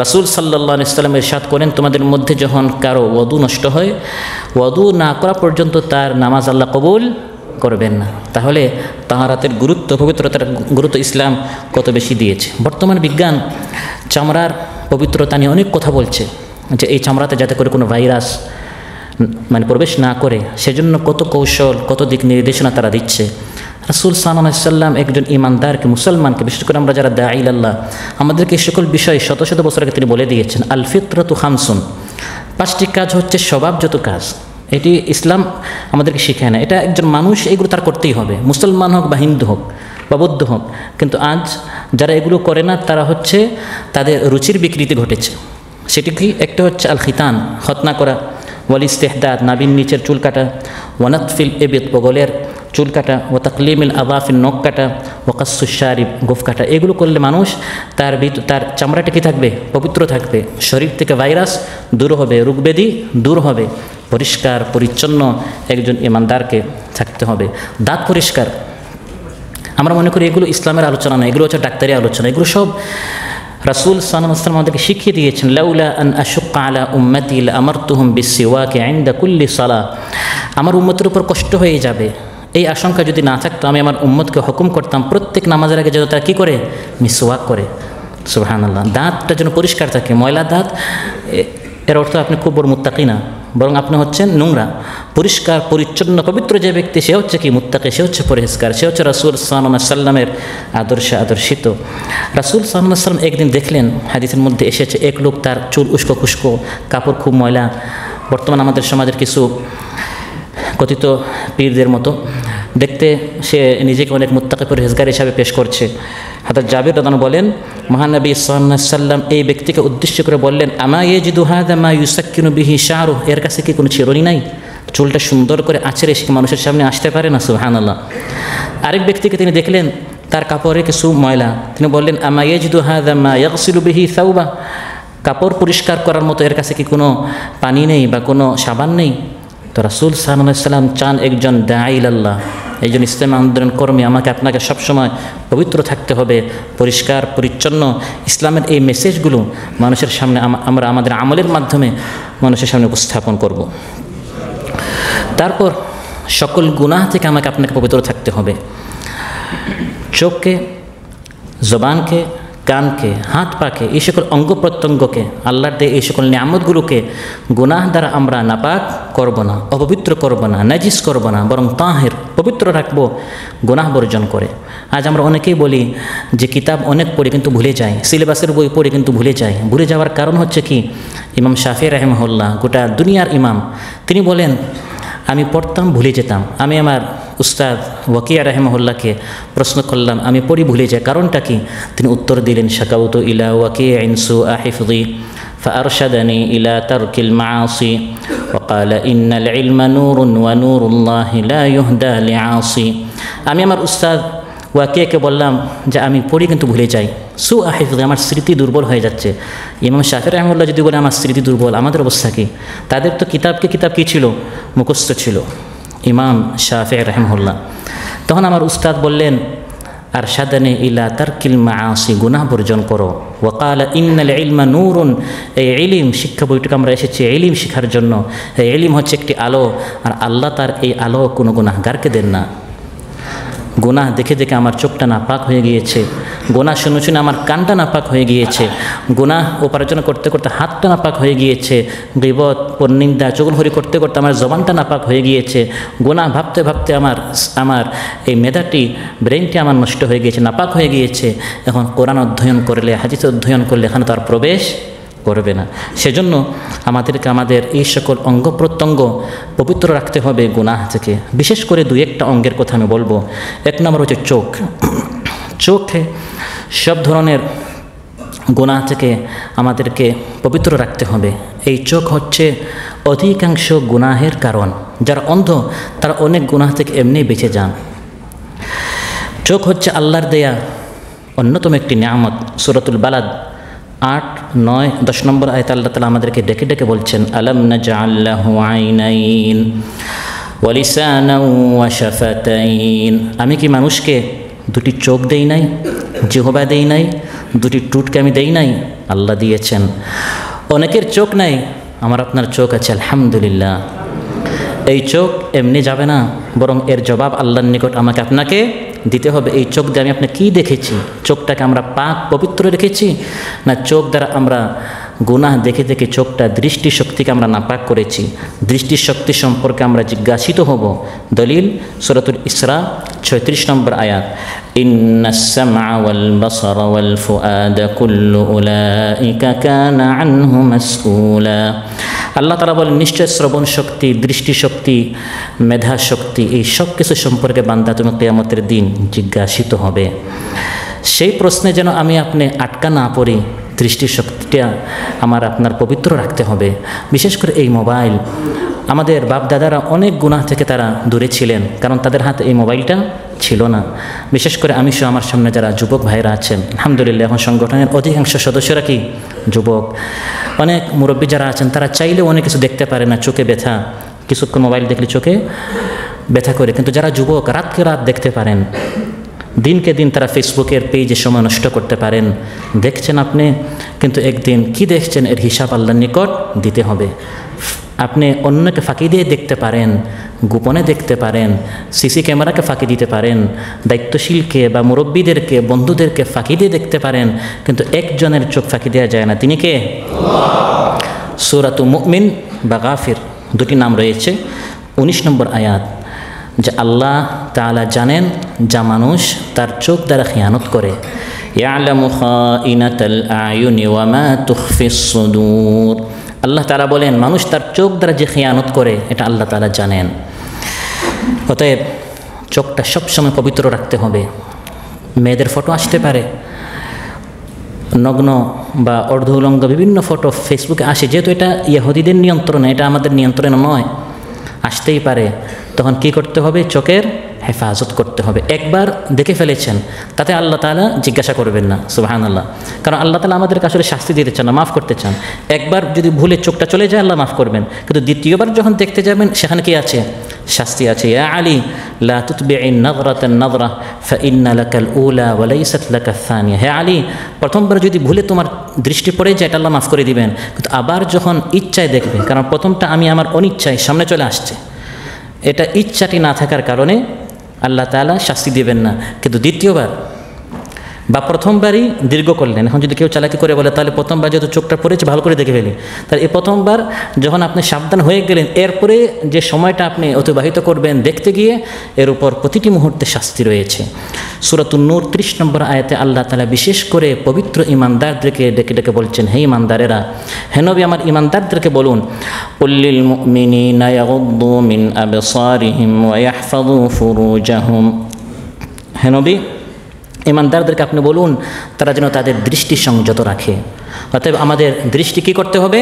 রাসূল সাল্লাল্লাহু আলাইহি ওয়াসাল্লাম ইরশাদ করেন, তোমাদের মধ্যে যখন কারো ওযু নষ্ট হয়, ওযু না করা পর্যন্ত তার নামাজ আল্লাহ কবুল করবেন না। তাহলে তাহারাতের গুরুত্ব, পবিত্রতার গুরুত্ব ইসলাম কত বেশি দিয়েছে। বর্তমান বিজ্ঞান চামড়ার পবিত্রতা নিয়ে অনেক কথা বলছে, যে এই চামড়াতে যাতে করে কোনো ভাইরাস প্রবেশ না করে, সেজন্য কত কৌশল, কত দিক নির্দেশনা তারা দিচ্ছে। রাসূল সাল্লাল্লাহু আলাইহি ওয়াসাল্লাম একজন ইমানদারকে, মুসলমানকে, বিশেষ করে আমরা যারা দাঈ ইলাল্লাহ, আমাদেরকে এই সকল বিষয় শত শত বছর আগে তিনি বলে দিয়েছেন। আল ফিতরাতু খামসুন, 5টি কাজ হচ্ছে স্বভাবজাত কাজ। এটি ইসলাম আমাদেরকে শেখায় না। এটা একজন মানুষ এগুলো তার করতেই হবে, মুসলমান হোক বা হিন্দু হোক বা বৌদ্ধ হোক। কিন্তু আজ যারা এগুলো করে না তারা হচ্ছে তাদের রুচির বিকৃতি ঘটেছে। সেটি কি? একটা হচ্ছে আল খিতান, খতনা করা, ওয়াল ইস্তেহদাদ, নাবিন নিচের চুল কাটা, ওয়ানাতফিল এবিদ, বগলের চুল কাটা, ও তাকলিমিল আবাফিল, নখ কাটা, ওয়াকাসুশারিব, গোফ কাটা। এগুলো করলে মানুষ তার চামড়াটা কি থাকবে? পবিত্র থাকবে, শরীর থেকে ভাইরাস দূর হবে, রোগব্যাধি দূর হবে। পরিষ্কার পরিচ্ছন্ন একজন ইমানদারকে থাকতে হবে। দাঁত পরিষ্কার, আমরা মনে করি এগুলো ইসলামের আলোচনা নয়, এগুলো হচ্ছে ডাক্তারি আলোচনা। এগুলো সব রাসূল সাল্লাল্লাহু আলাইহি ওয়াসাল্লাম আমাদেরকে শিখিয়ে দিয়েছেন। লাউলা আন আশুক্কা আলা উম্মতি লাআমারতুহুম বিসসিওয়াকি ইনদা কুল্লি সালাহ। আমার উম্মতের উপর কষ্ট হয়ে যাবে, এই আশঙ্কা যদি না থাকতো আমি আমার উম্মতকে হুকুম করতাম প্রত্যেক নামাজের আগে যেন তারা কী করে? মিসওয়াক করে। সুবহানাল্লাহ। দাঁতটা যেন পরিষ্কার থাকে। ময়লা দাঁত এর অর্থ আপনি খুব বড় মুত্তাকি না, বরং আপনি হচ্ছেন নোংরা। পরিষ্কার পরিচ্ছন্ন পবিত্র যে ব্যক্তি সে হচ্ছে কি? মুত্তাকি, সে হচ্ছে পরহেজগার, সে হচ্ছে রাসূল সাল্লাল্লাহু আলাইহি ওয়াসাল্লামের আদর্শে আদর্শিত। রাসূল সাল্লাল্লাহু আলাইহি ওয়াসাল্লাম একদিন দেখলেন, হাদিসের মধ্যে এসেছে, এক লোক তার চুল উস্কো খুস্কো, কাপড় খুব ময়লা। বর্তমান আমাদের সমাজের কিছু কথিত পীরদের মতো দেখতে সে নিজেকে অনেক মুত্তাকি পরহেজগার হিসাবে পেশ করছে। হযরত জাবির রাদিয়াল্লাহু বলেন, মহানবী সাল্লাল্লাহু আলাইহি ওয়াসাল্লাম এই ব্যক্তিকে উদ্দেশ্য করে বললেন, আমা ইয়াজিদু হাযা মা ইউসাক্কিনু বিহি শা'রু, এর কাছে কি কোনো চিরুনি নাই? চুলটা সুন্দর করে আঁচড়ে সে মানুষের সামনে আসতে পারে না? সুবহানাল্লাহ। আরেক ব্যক্তিকে তিনি দেখলেন তার কাপড়ে কিছু ময়লা, তিনি বললেন, আমা ইয়াজিদু হাযা মা ইয়াগসিলু বিহি সাওবা, কাপড় পরিষ্কার করার মতো এর কাছে কি কোনো পানি নেই বা কোনো সাবান নেই? তো রাসূল সাল্লাল্লাহু আলাইহি ওয়াসাল্লাম চান একজন দাঈ ইলাল্লাহ, একজন ইসলামী আন্দোলন কর্মী, আমাকে আপনাকে সবসময় পবিত্র থাকতে হবে, পরিষ্কার পরিচ্ছন্ন। ইসলামের এই মেসেজগুলো মানুষের সামনে আমরা আমাদের আমলের মাধ্যমে মানুষের সামনে উপস্থাপন করব। তারপর সকল গুনাহ থেকে আমাকে আপনাকে পবিত্র থাকতে হবে। চোখকে, জবানকে, কানকে, হাত পাকে, এই সকল অঙ্গ প্রত্যঙ্গকে, আল্লাহর দেয় এই সকল নিয়ামতগুলোকে গুনাহ দ্বারা আমরা নাপাক করব না, অপবিত্র করব না, নাজিস করব না, বরং তাহের পবিত্র রাখবো গুনাহ বর্জন করে। আজ আমরা অনেকেই বলি যে কিতাব অনেক পড়ি কিন্তু ভুলে যাই, সিলেবাসের বই পড়ি কিন্তু ভুলে যাই। ভুলে যাওয়ার কারণ হচ্ছে কি? ইমাম শাফিঈ রাহিমাহুল্লাহ, গোটা দুনিয়ার ইমাম, তিনি বলেন আমি পড়তাম ভুলে যেতাম। আমি আমার উস্তাদ ওয়াকিয়া রাহিমাহুল্লাহকে প্রশ্ন করলাম, আমি পড়ি ভুলে যাই, কারণটা কি? তিনি উত্তর দিলেন, শাকাউতু ইলা ওয়াকিইন সুআ হিফযি ফাআরশাদানি ইলা তারকিল মাআসি ওয়া ক্বালা ইন্নাল ইলমা নূরুন ওয়া নূরুল্লাহি লা ইউহদা লিআসি। আমি আমার উস্তাদ ওয়াকিয়াকে বললাম যে আমি পড়ি কিন্তু ভুলে যাই, সুআ হিফযি, আমার স্মৃতি দুর্বল হয়ে যাচ্ছে। ইমাম শাফিঈ রাহিমাহুল্লাহ যদি বলে আমার স্মৃতি দুর্বল, আমাদের অবস্থা কি? তাদের তো কিতাব কী ছিল? মুখস্থ ছিল। ইমাম শাফিঈ রাহিমাহুল্লাহ। তখন আমার উস্তাদ বললেন, আরশাদানি ইলা তারকিল মাআসি, গুনাহ বর্জন করো। ওয়া ক্বালা ইন্নাল ইলমা নূরুন, এই ইলম, শিক্ষা বইটুকু আমরা এসেছি ইলম শেখার জন্য। এই ইলম হচ্ছে একটি আলো, আর আল্লাহ তার এই আলো কোনো গুনাহগারকে দেন না। গুনাহ দেখে দেখে আমার চোখটা নাপাক হয়ে গিয়েছে, গুনাহ শুনে শুনে আমার কানটা নাপাক হয়ে গিয়েছে, গুনাহ উপার্জন করতে করতে হাতটা নাপাক হয়ে গিয়েছে, গীবত, পরনিন্দা, চুগলখড়ি করতে করতে আমার জবানটা নাপাক হয়ে গিয়েছে, গুনাহ ভাবতে ভাবতে আমার এই মেধাটি, ব্রেনটি আমার নষ্ট হয়ে গিয়েছে, নাপাক হয়ে গিয়েছে। এখন কোরআন অধ্যয়ন করলে, হাদিস অধ্যয়ন করলে এখানে তার প্রবেশ করবে না। সেজন্য আমাদেরকে আমাদের এই সকল অঙ্গ প্রত্যঙ্গ পবিত্র রাখতে হবে গুনাহ থেকে। বিশেষ করে দুই একটা অঙ্গের কথা আমি বলবো। এক নম্বর হচ্ছে চোখ। চোখে সব ধরনের গুনাহ থেকে আমাদেরকে পবিত্র রাখতে হবে। এই চোখ হচ্ছে অধিকাংশ গুনাহের কারণ। যারা অন্ধ তারা অনেক গুনাহ থেকে এমনি বেঁচে যান। চোখ হচ্ছে আল্লাহর দেয়া অন্যতম একটি নিয়ামত। সূরাতুল বালাদ 8, 9, 10 নম্বর আয়াতে আল্লাহ তাআলা আমাদেরকে ডেকে ডেকে বলছেন, আলাম নাজআল লাহু আইনাইন ওয়া লিসানান ওয়া শাফাতাইন, আমি কি মানুষকে দুটি চোখ দেই নাই, জিহ্বা দেই নাই, দুটি টুটকে আমি দেই নাই? আল্লাহ দিয়েছেন। অনেকের চোখ নাই, আমার আপনার চোখ আছে, আলহামদুলিল্লাহ। এই চোখ এমনি যাবে না, বরং এর জবাব আল্লাহর নিকট আমাকে আপনাকে দিতে হবে। এই চোখ দিয়ে আমি আপনার কী দেখেছি? চোখটাকে আমরা পাক পবিত্র রেখেছি, না চোখ দ্বারা আমরা গুনাহ দেখে দেখে চোখটা দৃষ্টিশক্তিকে আমরা নাপাক করেছি। দৃষ্টিশক্তি সম্পর্কে আমরা জিজ্ঞাসিত হব। দলিল সূরাতুল ইসরা 36 নম্বর আয়াত, ইন্নাস সামআ ওয়াল বাসারা ওয়াল ফুআদা কুল্লু উলাইকা কানা আনহু মাসউলা। আল্লাহ তাআলা বলেন, নিশ্চয় শ্রবণ শক্তি, দৃষ্টিশক্তি, মেধা শক্তি, এই সব কিছু সম্পর্কে বান্দা তুমি কিয়ামতের দিন জিজ্ঞাসিত হবে। সেই প্রশ্নে যেন আমি আপনি আটকা না পড়ি, দৃষ্টিশক্তিটা আমার আপনার পবিত্র রাখতে হবে। বিশেষ করে এই মোবাইল, আমাদের বাপদাদারা অনেক গুনাহ থেকে তারা দূরে ছিলেন, কারণ তাদের হাতে এই মোবাইলটা ছিল না। বিশেষ করে আমি সহ আমার সামনে যারা যুবক ভাইরা আছেন, আলহামদুলিল্লাহ এখন সংগঠনের অধিকাংশ সদস্যরা কি যুবক। অনেক মুরব্বী যারা আছেন তারা চাইলেও অনেক কিছু দেখতে পারে না, চোখে ব্যথা, কিছুক্ষণ মোবাইল দেখলে চোখে ব্যথা করে। কিন্তু যারা যুবক রাতকে রাত দেখতে পারেন, দিনকে দিন তারা ফেসবুকের পেজে সময় নষ্ট করতে পারেন, দেখছেন আপনি, কিন্তু একদিন কি দেখছেন এর হিসাব আল্লাহর নিকট দিতে হবে। আপনি অন্যকে ফাঁকি দিয়ে দেখতে পারেন, গোপনে দেখতে পারেন, সিসি ক্যামেরাকে ফাঁকি দিতে পারেন, দায়িত্বশীলকে বা মুরব্বীদেরকে, বন্ধুদেরকে ফাঁকি দিয়ে দেখতে পারেন, কিন্তু একজনের চোখ ফাঁকি দেওয়া যায় না। তিনি কে? সূরাতুল মুমিন বা গাফির দুটি নাম রয়েছে। 19 নম্বর আয়াত, যে আল্লাহ তাআলা জানেন যা মানুষ তার চোখ দ্বারা খিয়ানত করে। ইয়ালামু খাইনাতাল আয়ুনি ওয়া মা তুখফিস সুদূর। আল্লাহ তাআলা বলেন, মানুষ তার চোখ দ্বারা যে খিয়ানত করে এটা আল্লাহ তাআলা জানেন। অতএব চোখটা সবসময় পবিত্র রাখতে হবে। মেয়েদের ফটো আসতে পারে, নগ্ন বা অর্ধ উলঙ্গ বিভিন্ন ফটো ফেসবুকে আসে, যেহেতু এটা ইহুদিদের নিয়ন্ত্রণে, এটা আমাদের নিয়ন্ত্রণে নয়, আসতেই পারে। তখন কি করতে হবে? চোখের হেফাজত করতে হবে। একবার দেখে ফেলেছেন, তাতে আল্লাহ তাআলা জিজ্ঞাসা করবেন না, সুবহানাল্লাহ। কারণ আল্লাহ তাআলা আমাদেরকে আসলে শাস্তি দিতে চান না, মাফ করতে চান। একবার যদি ভুলে চোখটা চলে যায় আল্লাহ মাফ করবেন, কিন্তু দ্বিতীয়বার যখন দেখতে যাবেন সেখানে কি আছে? শাস্তি আছে। ইয়া আলী লা তুতবি'ন নাযরাতান নাযরা ফাইন্না লাকাল উলা ওয়া লাইসাত লাকাস সানিয়া। হে আলী, প্রথমবার যদি ভুলে তোমার দৃষ্টি পড়ে যায় এটা আল্লাহ মাফ করে দিবেন, কিন্তু আবার যখন ইচ্ছায় দেখবে, কারণ প্রথমটা আমি আমার অনিচ্ছায় সামনে চলে আসছে, এটা ইচ্ছাটি না থাকার কারণে আল্লাহ তাআলা শাস্তি দেবেন না। কিন্তু দ্বিতীয়বার বা প্রথমবারই দীর্ঘ করলেন। এখন যদি কেউ চালাকি করে বলে তাহলে প্রথমবার যেহেতু চোখটা পড়েছে ভালো করে দেখে ফেলি, তাহলে এই প্রথমবার যখন আপনি সাবধান হয়ে গেলেন, এরপরে যে সময়টা আপনি অতিবাহিত করবেন দেখতে গিয়ে, এর উপর প্রতিটি মুহূর্তে শাস্তি রয়েছে। সূরাতুন নূর 30 নম্বর আয়াতে আল্লাহ তাআলা বিশেষ করে পবিত্র ঈমানদারদেরকে ডেকে ডেকে বলছেন, হে ঈমানদারেরা, হে নবী আমার ঈমানদারদেরকে বলুন, কুল্লিল মুমিনিনা ইয়াগুদ্দু মিন আবসারিহিম ওয়া ইয়াহফাযু ফুরুজাহুম। হে নবী, ঈমানদারদেরকে আপনি বলুন তারা যেন তাদের দৃষ্টি সংযত রাখে। অতএব আমাদের দৃষ্টি কী করতে হবে?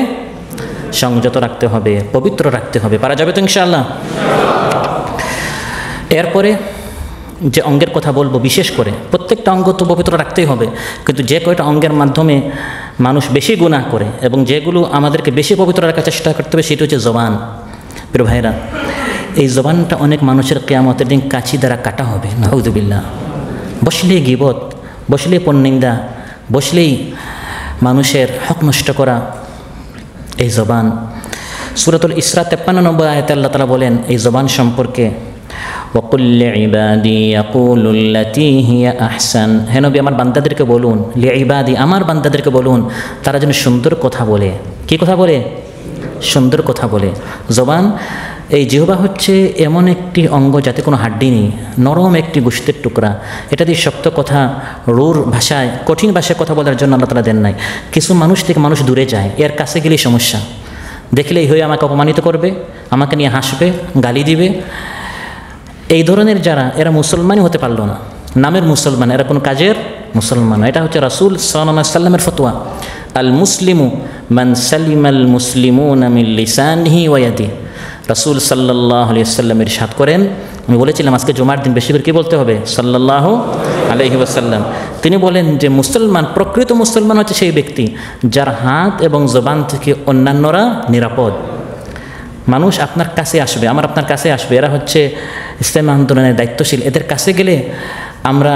সংযত রাখতে হবে, পবিত্র রাখতে হবে। পারা যাবে তো ইনশাআল্লাহ? এরপরে যে অঙ্গের কথা বলবো, বিশেষ করে প্রত্যেকটা অঙ্গ তো পবিত্র রাখতেই হবে, কিন্তু যে কয়টা অঙ্গের মাধ্যমে মানুষ বেশি গুনাহ করে এবং যেগুলো আমাদেরকে বেশি পবিত্র রাখার চেষ্টা করতে হবে, সেটা হচ্ছে জবান। প্রিয় ভাইরা, এই জবানটা অনেক মানুষের কিয়ামতের দিন কাঁচি দ্বারা কাটা হবে, নাউযুবিল্লাহ। বসলেই গীবত, বসলেই পরনিন্দা, বসলেই মানুষের হক নষ্ট করা, এই জবান। সূরাতুল ইসরা 53 নম্বর আয়াতে আল্লাহ তাআলা বলেন এই জবান সম্পর্কে, ওয়াকুল লিইবাদি ইয়াকুলু আল্লাতী হিয়া আহসান। হে নবী আমার বান্দাদেরকে বলুন, লিইবাদি আমার বান্দাদেরকে বলুন, তারা যেন সুন্দর কথা বলে। কি কথা বলে? সুন্দর কথা বলে। জবান, এই জিহ্বা হচ্ছে এমন একটি অঙ্গ যাতে কোনো হাড্ডি নেই, নরম একটি গোশতের টুকরা। এটা দিয়ে শক্ত কথা, রূঢ় ভাষায়, কঠিন ভাষায় কথা বলার জন্য আল্লাহ তাআলা দেন নাই। কিছু মানুষ থেকে মানুষ দূরে যায়, এর কাছে গেলেই সমস্যা। দেখলেই হয়ে আমাকে অপমানিত করবে, আমাকে নিয়ে হাসবে, গালি দিবে। এই ধরনের যারা, এরা মুসলমানই হতে পারলো না, নামের মুসলমান, এরা কোনো কাজের মুসলমান। এটা হচ্ছে রাসূল সাল্লাল্লাহু আলাইহি ওয়াসাল্লামের ফতোয়া, আল মুসলিমু মান সালিমাল মুসলিমুনা মিন লিসানিহি ওয়া ইয়াদিহি। রাসূল সাল্লাল্লাহু আলাইহি ওয়াসাল্লাম ইরশাদ করেন, আমি বলেছিলাম আজকে জুমার দিন বেশি করে কী বলতে হবে? সাল্লাল্লাহু আলাইহি ওয়াসাল্লাম। তিনি বলেন যে মুসলমান, প্রকৃত মুসলমান হচ্ছে সেই ব্যক্তি যার হাত এবং জবান থেকে অন্যান্যরা নিরাপদ। মানুষ আপনার কাছে আসবে, আমার আপনার কাছে আসবে, এরা হচ্ছে ইসলামী আন্দোলনের দায়িত্বশীল। এদের কাছে গেলে আমরা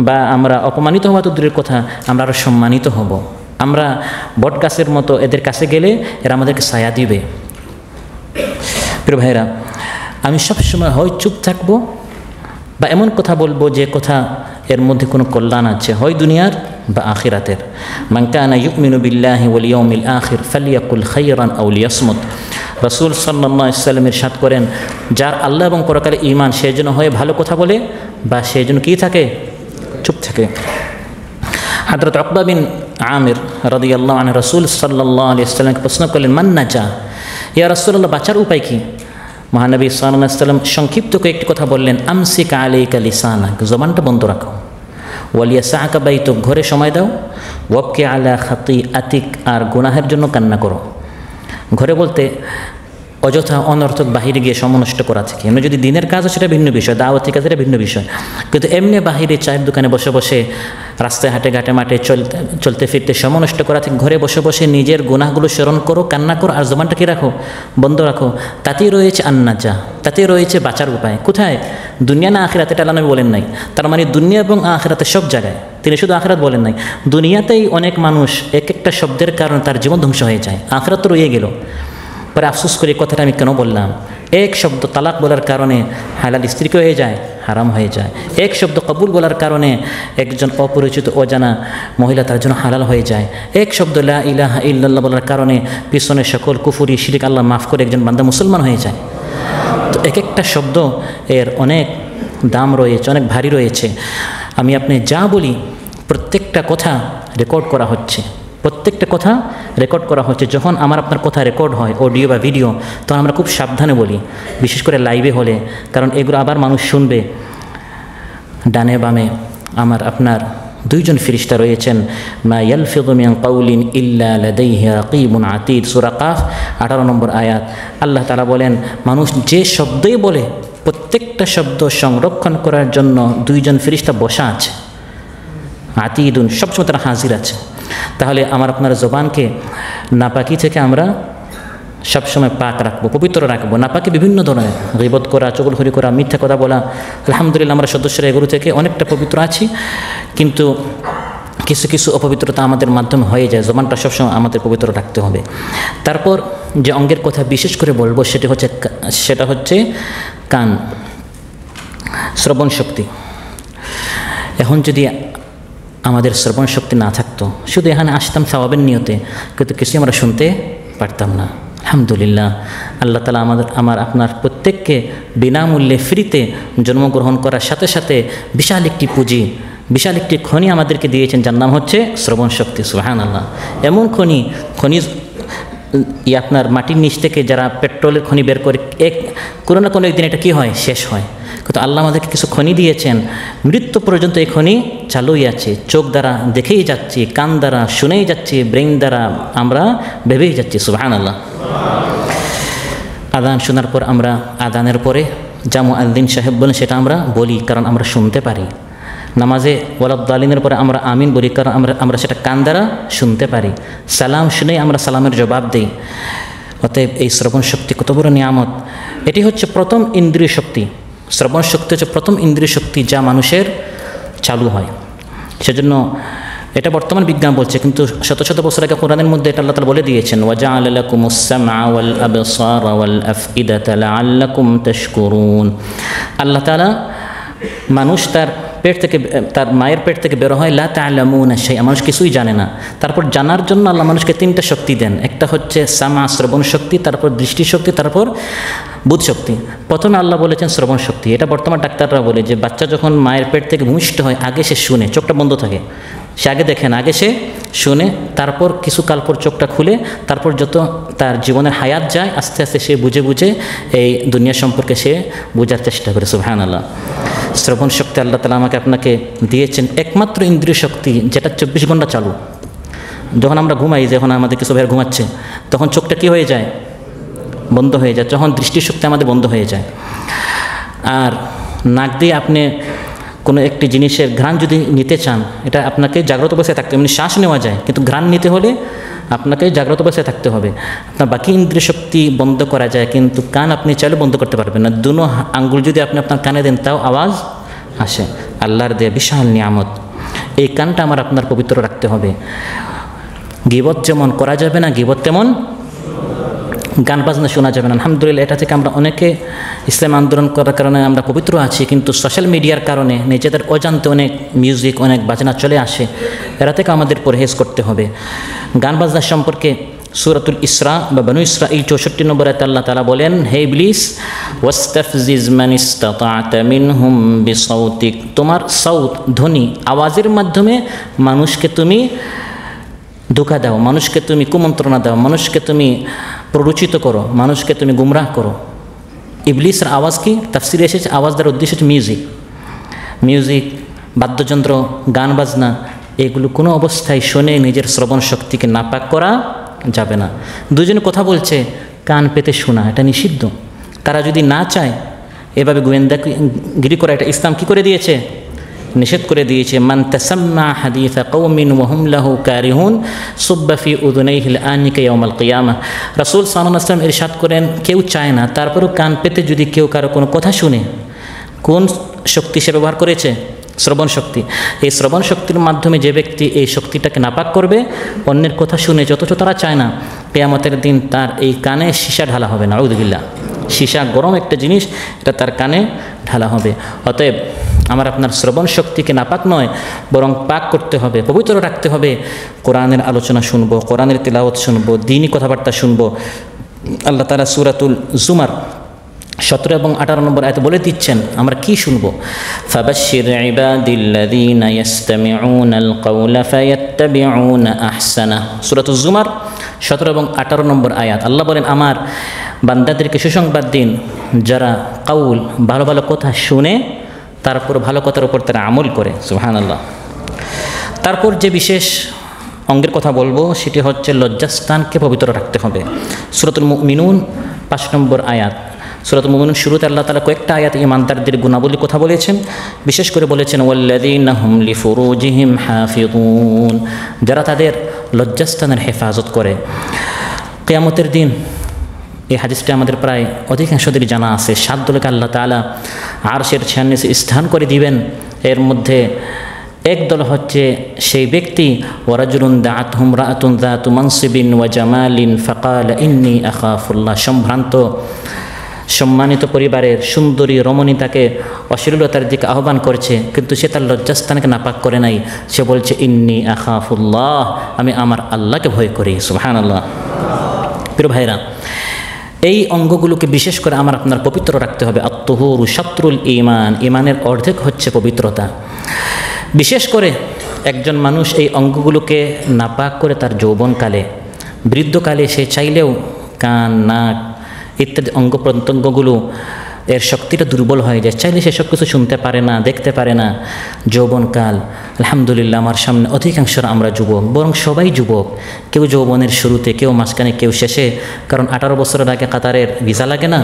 বা আমরা অপমানিত হওয়া তো দূরের কথা, আমরা আরও সম্মানিত হব। আমরা বট গাছের মতো এদের কাছে গেলে এরা আমাদেরকে ছায়া দিবে। প্রিয় ভাইরা, আমি সবসময় হয় চুপ থাকবো বা এমন কথা বলবো যে কথা এর মধ্যে কোনো কল্যাণ আছে, হয় দুনিয়ার বা আখিরাতের। মান কানা ইউমিনু বিল্লাহি ওয়াল ইয়াউমিল আখির ফালিয়াকুল খায়রান আও লিয়াসমুত। রাসূল সাল্লাল্লাহু আলাইহি ওয়াসাল্লাম ইরশাদ করেন, যার আল্লাহ এবং পরকালে ঈমান সে যেন হয় ভালো কথা বলে বা সে যেন কী থাকে, চুপ থাকে। হযরত উকবা বিন আমির রাদিয়াল্লাহু আনহু রাসূল সাল্লাল্লাহু আলাইহি ওয়াসাল্লামকে প্রশ্ন করলেন, মান নাজা, ইয়া রাসূলুল্লাহ বাঁচার উপায় কি? মহানবী সাল্লাল্লাহু আলাইহি ওয়াসাল্লাম সংক্ষিপ্ত কয়েকটি কথা বললেন, আমসিক আলাইকা লিসানাক, জবানটা বন্ধ রাখো, ওয়ালিয়াসাকা বাইতুক, ঘরে সময় দাও, ওয়াবকি আলা খাতিআতিক, আর গুনাহের জন্য কান্না করো। ঘরে বলতে অযথা অনর্থক বাহিরে গিয়ে সময় নষ্ট করা থেকে, এমনি যদি দিনের কাজ সেটা ভিন্ন বিষয়, দাওয়াতি কাজ এটা ভিন্ন বিষয়, কিন্তু এমনি বাহিরে চায়ের দোকানে বসে বসে, রাস্তায় হাটে ঘাটে মাঠে চলতে ফিরতে সময় নষ্ট করা থেকে ঘরে বসে বসে নিজের গুনাহগুলো স্মরণ করো, কান্না করো, আর জবানটা কি রাখো, বন্ধ রাখো। তাতেই রয়েছে আন্নাজা, তাতেই রয়েছে বাঁচার উপায়। কোথায়? দুনিয়া না আখিরাতে, এটা আল্লাহ নবী বলেন নাই। তার মানে দুনিয়া এবং আখিরাতে সব জায়গায়, তিনি শুধু আখিরাত বলেন নাই। দুনিয়াতেই অনেক মানুষ এক একটা শব্দের কারণে তার জীবন ধ্বংস হয়ে যায়, আখিরাত তো রয়ে গেল। পরে আফসোস করে কথাটা আমি কেন বললাম, এক শব্দ তালাক বলার কারণে হালাল স্ত্রীকে হয়ে যায়, হারাম হয়ে যায়। এক শব্দ কবুল বলার কারণে একজন অপরিচিত অজানা মহিলা তার জন্য হালাল হয়ে যায়। এক শব্দ লা ইলাহা ইল্লাল্লাহ বলার কারণে পিছনে সকল কুফরি শিরিক আল্লাহ মাফ করে একজন বান্দা মুসলমান হয়ে যায়। তো এক একটা শব্দ এর অনেক দাম রয়েছে, অনেক ভারী রয়েছে। আমি আপনি যা বলি প্রত্যেকটা কথা রেকর্ড করা হচ্ছে, প্রত্যেকটা কথা রেকর্ড করা হচ্ছে। যখন আমার আপনার কথা রেকর্ড হয়, অডিও বা ভিডিও, তখন আমরা খুব সাবধানে বলি, বিশেষ করে লাইভে হলে, কারণ এগুলো আবার মানুষ শুনবে। ডানে বামে আমার আপনার দুইজন ফেরেশতা রয়েছেন, মা ইয়ালফিযু মিন কাউলিন ইল্লা লাদাইহি রাকীবুন আতীদ, সূরা কাফ 18 নম্বর আয়াত। আল্লাহ তাআলা বলেন, মানুষ যে শব্দই বলে প্রত্যেকটা শব্দ সংরক্ষণ করার জন্য দুইজন ফেরেশতা বসা আছে, আতীদুন, সবসময় তারা হাজির আছে। তাহলে আমার আপনার জবানকে নাপাকি থেকে আমরা সবসময় পাক রাখবো, পবিত্র রাখবো। নাপাকি বিভিন্ন ধরনের, গীবত করা, চগলখড়ি করা, মিথ্যা কথা বলা। আলহামদুলিল্লাহ আমরা সদস্যরা এগুলো থেকে অনেকটা পবিত্র আছি, কিন্তু কিছু কিছু অপবিত্রতা আমাদের মাধ্যমে হয়ে যায়। জবানটা সবসময় আমাদের পবিত্র রাখতে হবে। তারপর যে অঙ্গের কথা বিশেষ করে বলবো সেটা হচ্ছে কান, শ্রবণ শক্তি। এখন যদি আমাদের শ্রবণ শক্তি না থাকতো, শুধু এখানে আসতাম সওয়াবের নিয়তে, কিন্তু কিছু আমরা শুনতে পারতাম না। আলহামদুলিল্লাহ আল্লাহ তাআলা আমার আপনার প্রত্যেককে বিনামূল্যে ফ্রিতে জন্মগ্রহণ করার সাথে সাথে বিশাল একটি পুঁজি, বিশাল একটি খনি আমাদেরকে দিয়েছেন, যার নাম হচ্ছে শ্রবণ শক্তি। সুবহানাল্লাহ। এমন খনি আপনার মাটির নিচ থেকে যারা পেট্রোলের খনি বের করে কোনো না কোনো একদিন এটা কী হয়, শেষ হয়। কিন্তু আল্লাহ আমাদেরকে কিছু খনি দিয়েছেন, মৃত্যু পর্যন্ত এই খনি চালুই আছে। চোখ দ্বারা দেখেই যাচ্ছি, কান দ্বারা শুনেই যাচ্ছি, ব্রেন দ্বারা আমরা ভেবেই যাচ্ছি। সুবহানাল্লাহ। আদান শোনার পর আমরা আদানের পরে যা মুআজ্জিন সাহেব বলেন সেটা আমরা বলি, কারণ আমরা শুনতে পারি। নামাজে ওয়ালাদ্দালিনের পরে আমরা আমিন বলি, কারণ আমরা সেটা কান দ্বারা শুনতে পারি। সালাম শুনেই আমরা সালামের জবাব দিই। অতএব এই শ্রবণ শক্তি কত বড় নিয়ামত! এটি হচ্ছে প্রথম ইন্দ্রিয় শক্তি। শ্রবণ শক্তি হচ্ছে প্রথম ইন্দ্রিয় শক্তি যা মানুষের চালু হয়। সেজন্য এটা বর্তমান বিজ্ঞান বলছে, কিন্তু শত শত বছর আগে কোরআনের মধ্যে এটা আল্লাহ তাআলা বলে দিয়েছেন, ওয়াজআলা লাকুমুস সামআ ওয়াল আবসারা ওয়াল আফইদাতা লাআল্লাকুম তাশকুরুন। আল্লাহ তাআলা মানুষ তার মায়ের পেট থেকে বের হয়, লা তা'লামুনা শাইআ, মানুষ কিছুই জানে না। তারপর জানার জন্য আল্লাহ মানুষকে 3টা শক্তি দেন। একটা হচ্ছে সামা, শ্রবণ শক্তি, তারপর দৃষ্টি শক্তি, তারপর বুধ শক্তি। প্রথমে আল্লাহ বলেছেন শ্রবণ শক্তি। এটা বর্তমান ডাক্তাররা বলে যে বাচ্চা যখন মায়ের পেট থেকে ভূমিষ্ঠ হয়, আগে সে শুনে, চোখটা বন্ধ থাকে, সে আগে দেখে না, আগে সে শুনে, তারপর কিছু কাল পর চোখটা খুলে, তারপর যত তার জীবনের হায়াত যায় আস্তে আস্তে সে বুঝে বুঝে এই দুনিয়া সম্পর্কে সে বোঝার চেষ্টা করে। সুবহানাল্লাহ। শ্রবণ শক্তি আল্লাহ তাআলা আমাকে আপনাকে দিয়েছেন, একমাত্র ইন্দ্রিয় শক্তি যেটা 24 ঘন্টা চালু। যখন আমরা ঘুমাই, যখন আমাদের কিছু ভাইয়ের ঘুমাচ্ছে, তখন চোখটা কী হয়ে যায়, বন্ধ হয়ে যায়। তখন দৃষ্টিশক্তি আমাদের বন্ধ হয়ে যায়। আর নাক দিয়ে আপনি কোনো একটি জিনিসের ঘ্রাণ যদি নিতে চান, এটা আপনাকে জাগ্রত অবস্থায় থাকতে হবে। এমনি শ্বাস নেওয়া যায়, কিন্তু ঘ্রাণ নিতে হলে আপনাকে জাগ্রত অবস্থায় থাকতে হবে। আপনার বাকি ইন্দ্রিয় শক্তি বন্ধ করা যায়, কিন্তু কান আপনি চাইলে বন্ধ করতে পারবেন না। দুনো আঙ্গুল যদি আপনি আপনার কানে দেন, তাও আওয়াজ আসে। আল্লাহর দেয়া বিশাল নিয়ামত। এই কানটা আমার আপনার পবিত্র রাখতে হবে। গীবত যেমন করা যাবে না, গীবত তেমন গান বাজনা শোনা যাবে না। আলহামদুলিল্লাহ, এটা থেকে আমরা অনেকে ইসলাম আন্দোলন করার কারণে আমরা পবিত্র আছি, কিন্তু সোশ্যাল মিডিয়ার কারণে নিজেদের অজান্তে অনেক মিউজিক, অনেক বাজনা চলে আসে। এরা থেকে আমাদের পরহেজ করতে হবে। গান বাজনা সম্পর্কে সূরাতুল ইসরা বা বনু ইসরাঈল 64 নম্বর আয়াতে আল্লাহ তাআলা বলেন, হে ইবলিস, ওয়াস্তাফজিজ মান ইসতাতা'তা মিনহুম বিসাউতিক, তোমার সাউত, ধ্বনি, আওয়াজের মাধ্যমে মানুষকে তুমি ধোঁকা দাও, মানুষকে তুমি কুমন্ত্রণা দাও, মানুষকে তুমি প্ররোচিত করো, মানুষকে তুমি গুমরাহ করো। ইবলিসের আওয়াজ কি? তাফসিরে এসেছে আওয়াজ দ্বারা উদ্দেশ্য হচ্ছে মিউজিক, বাদ্যযন্ত্র, গান বাজনা, এগুলো কোনো অবস্থায় শুনে নিজের শ্রবণ শক্তিকে নাপাক করা যাবে না। দুজনে কথা বলছে, কান পেতে শোনা এটা নিষিদ্ধ। তারা যদি না চায় এভাবে গোয়েন্দাগিরি করা, এটা ইসলাম কী করে দিয়েছে? নিষেধ করে দিয়েছে। মান তাসাম্মা হাদিসা কওমিন ওয়া হুম লাহু কারিহুন সুব্বা ফি উযুনাইহিল আনিকা ইয়াউমাল কিয়ামাহ। রাসূল সাল্লাল্লাহু আলাইহি ওয়াসাল্লাম ইরশাদ করেন, কেউ চায় না, তারপরেও কান পেতে যদি কেউ কারো কোনো কথা শুনে, কোন শক্তি সে ব্যবহার করেছে? শ্রবণ শক্তি। এই শ্রবণ শক্তির মাধ্যমে যে ব্যক্তি এই শক্তিটাকে নাপাক করবে, অন্যের কথা শুনে, যথচ তারা চায় না, কিয়ামতের দিন তার এই কানে সীসা ঢালা হবে। নাউযুবিল্লাহ, সীসা গরম একটা জিনিস, এটা তার কানে ঢালা হবে। অতএব আমার আপনার শ্রবণ শক্তিকে নাপাক নয়, বরং পাক করতে হবে, পবিত্র রাখতে হবে। কোরআনের আলোচনা শুনবো, কোরআনের তিলাওয়াত শুনবো, দ্বীনি কথাবার্তা শুনবো। আল্লাহ তাআলা সূরাতুল জুমার 17 এবং 18 নম্বর আয়াতে বলে দিচ্ছেন আমরা কি শুনবো। ফাবাশশির ইবাদিল্লাযীনা ইসতামিউনাল কাওলা ফায়াত্তাবিউনা আহসানা। সূরাতুল জুমার 17 এবং 18 নম্বর আয়াত। আল্লাহ বলেন, আমার বান্দাদেরকে সুসংবাদ দিন যারা কাউল, ভালো ভালো কথা শুনে তারপর ভালো কথার উপর তারা আমল করে। সুবহানাল্লাহ। তারপর যে বিশেষ অঙ্গের কথা বলবো সেটি হচ্ছে লজ্জাস্থানকে পবিত্র রাখতে হবে। সূরাতুল মুমিনুন 5 নম্বর আয়াত। সূরাতুল মুমিনুন শুরুতে আল্লাহ তাআলা কয়েকটা আয়াতে ঈমানদারদের গুণাবলীর কথা বলেছেন। বিশেষ করে বলেছেন, ওয়াল্লাযীনা হুম লিফুরুজিহিম হাফিযুন, যারা তাদের লজ্জাস্থানের হেফাজত করে। কিয়ামতের দিন এই হাদিসটি আমাদের প্রায় অধিকাংশদের জানা আছে। 7 দলকে আল্লাহ তাআলা আরশের ছায়ার নিচে স্থান করে দিবেন। এর মধ্যে এক দল হচ্ছে সেই ব্যক্তি, ওয়ারাজুলুন দাআতহুম রাআতুন যাতু মানসিবিন ওয়া জামালিন ফাকালা ইন্নী আখাফুল্লাহ, সম্ভ্রান্ত সম্মানিত পরিবারের সুন্দরী রমণী তাকে অশ্লীলতার দিকে আহ্বান করছে, কিন্তু সে তার লজ্জাস্থানকে নাপাক করে নাই। সে বলছে, ইন্নী আখাফুল্লাহ, আমি আমার আল্লাহকে ভয় করি। সুবহানাল্লাহ। প্রিয় ভাইরা, এই অঙ্গগুলোকে বিশেষ করে আমার আপনার পবিত্র রাখতে হবে। আত-তুহুরু শাত্রুল ঈমান, ঈমানের অর্ধেক হচ্ছে পবিত্রতা। বিশেষ করে একজন মানুষ এই অঙ্গগুলোকে নাপাক করে তার যৌবনকালে, বৃদ্ধকালে সে চাইলেও কান, নাক ইত্যাদি অঙ্গ প্রত্যঙ্গগুলো এর শক্তিটা দুর্বল হয়ে যায়, চাইলে সেসব কিছু শুনতে পারে না, দেখতে পারে না। যৌবনকাল, আলহামদুলিল্লাহ আমার সামনে অধিকাংশরা আমরা যুবক, বরং সবাই যুবক। কেউ যৌবনের শুরুতে, কেউ মাঝখানে, কেউ শেষে। কারণ 18 বছরের আগে কাতারের ভিসা লাগে না,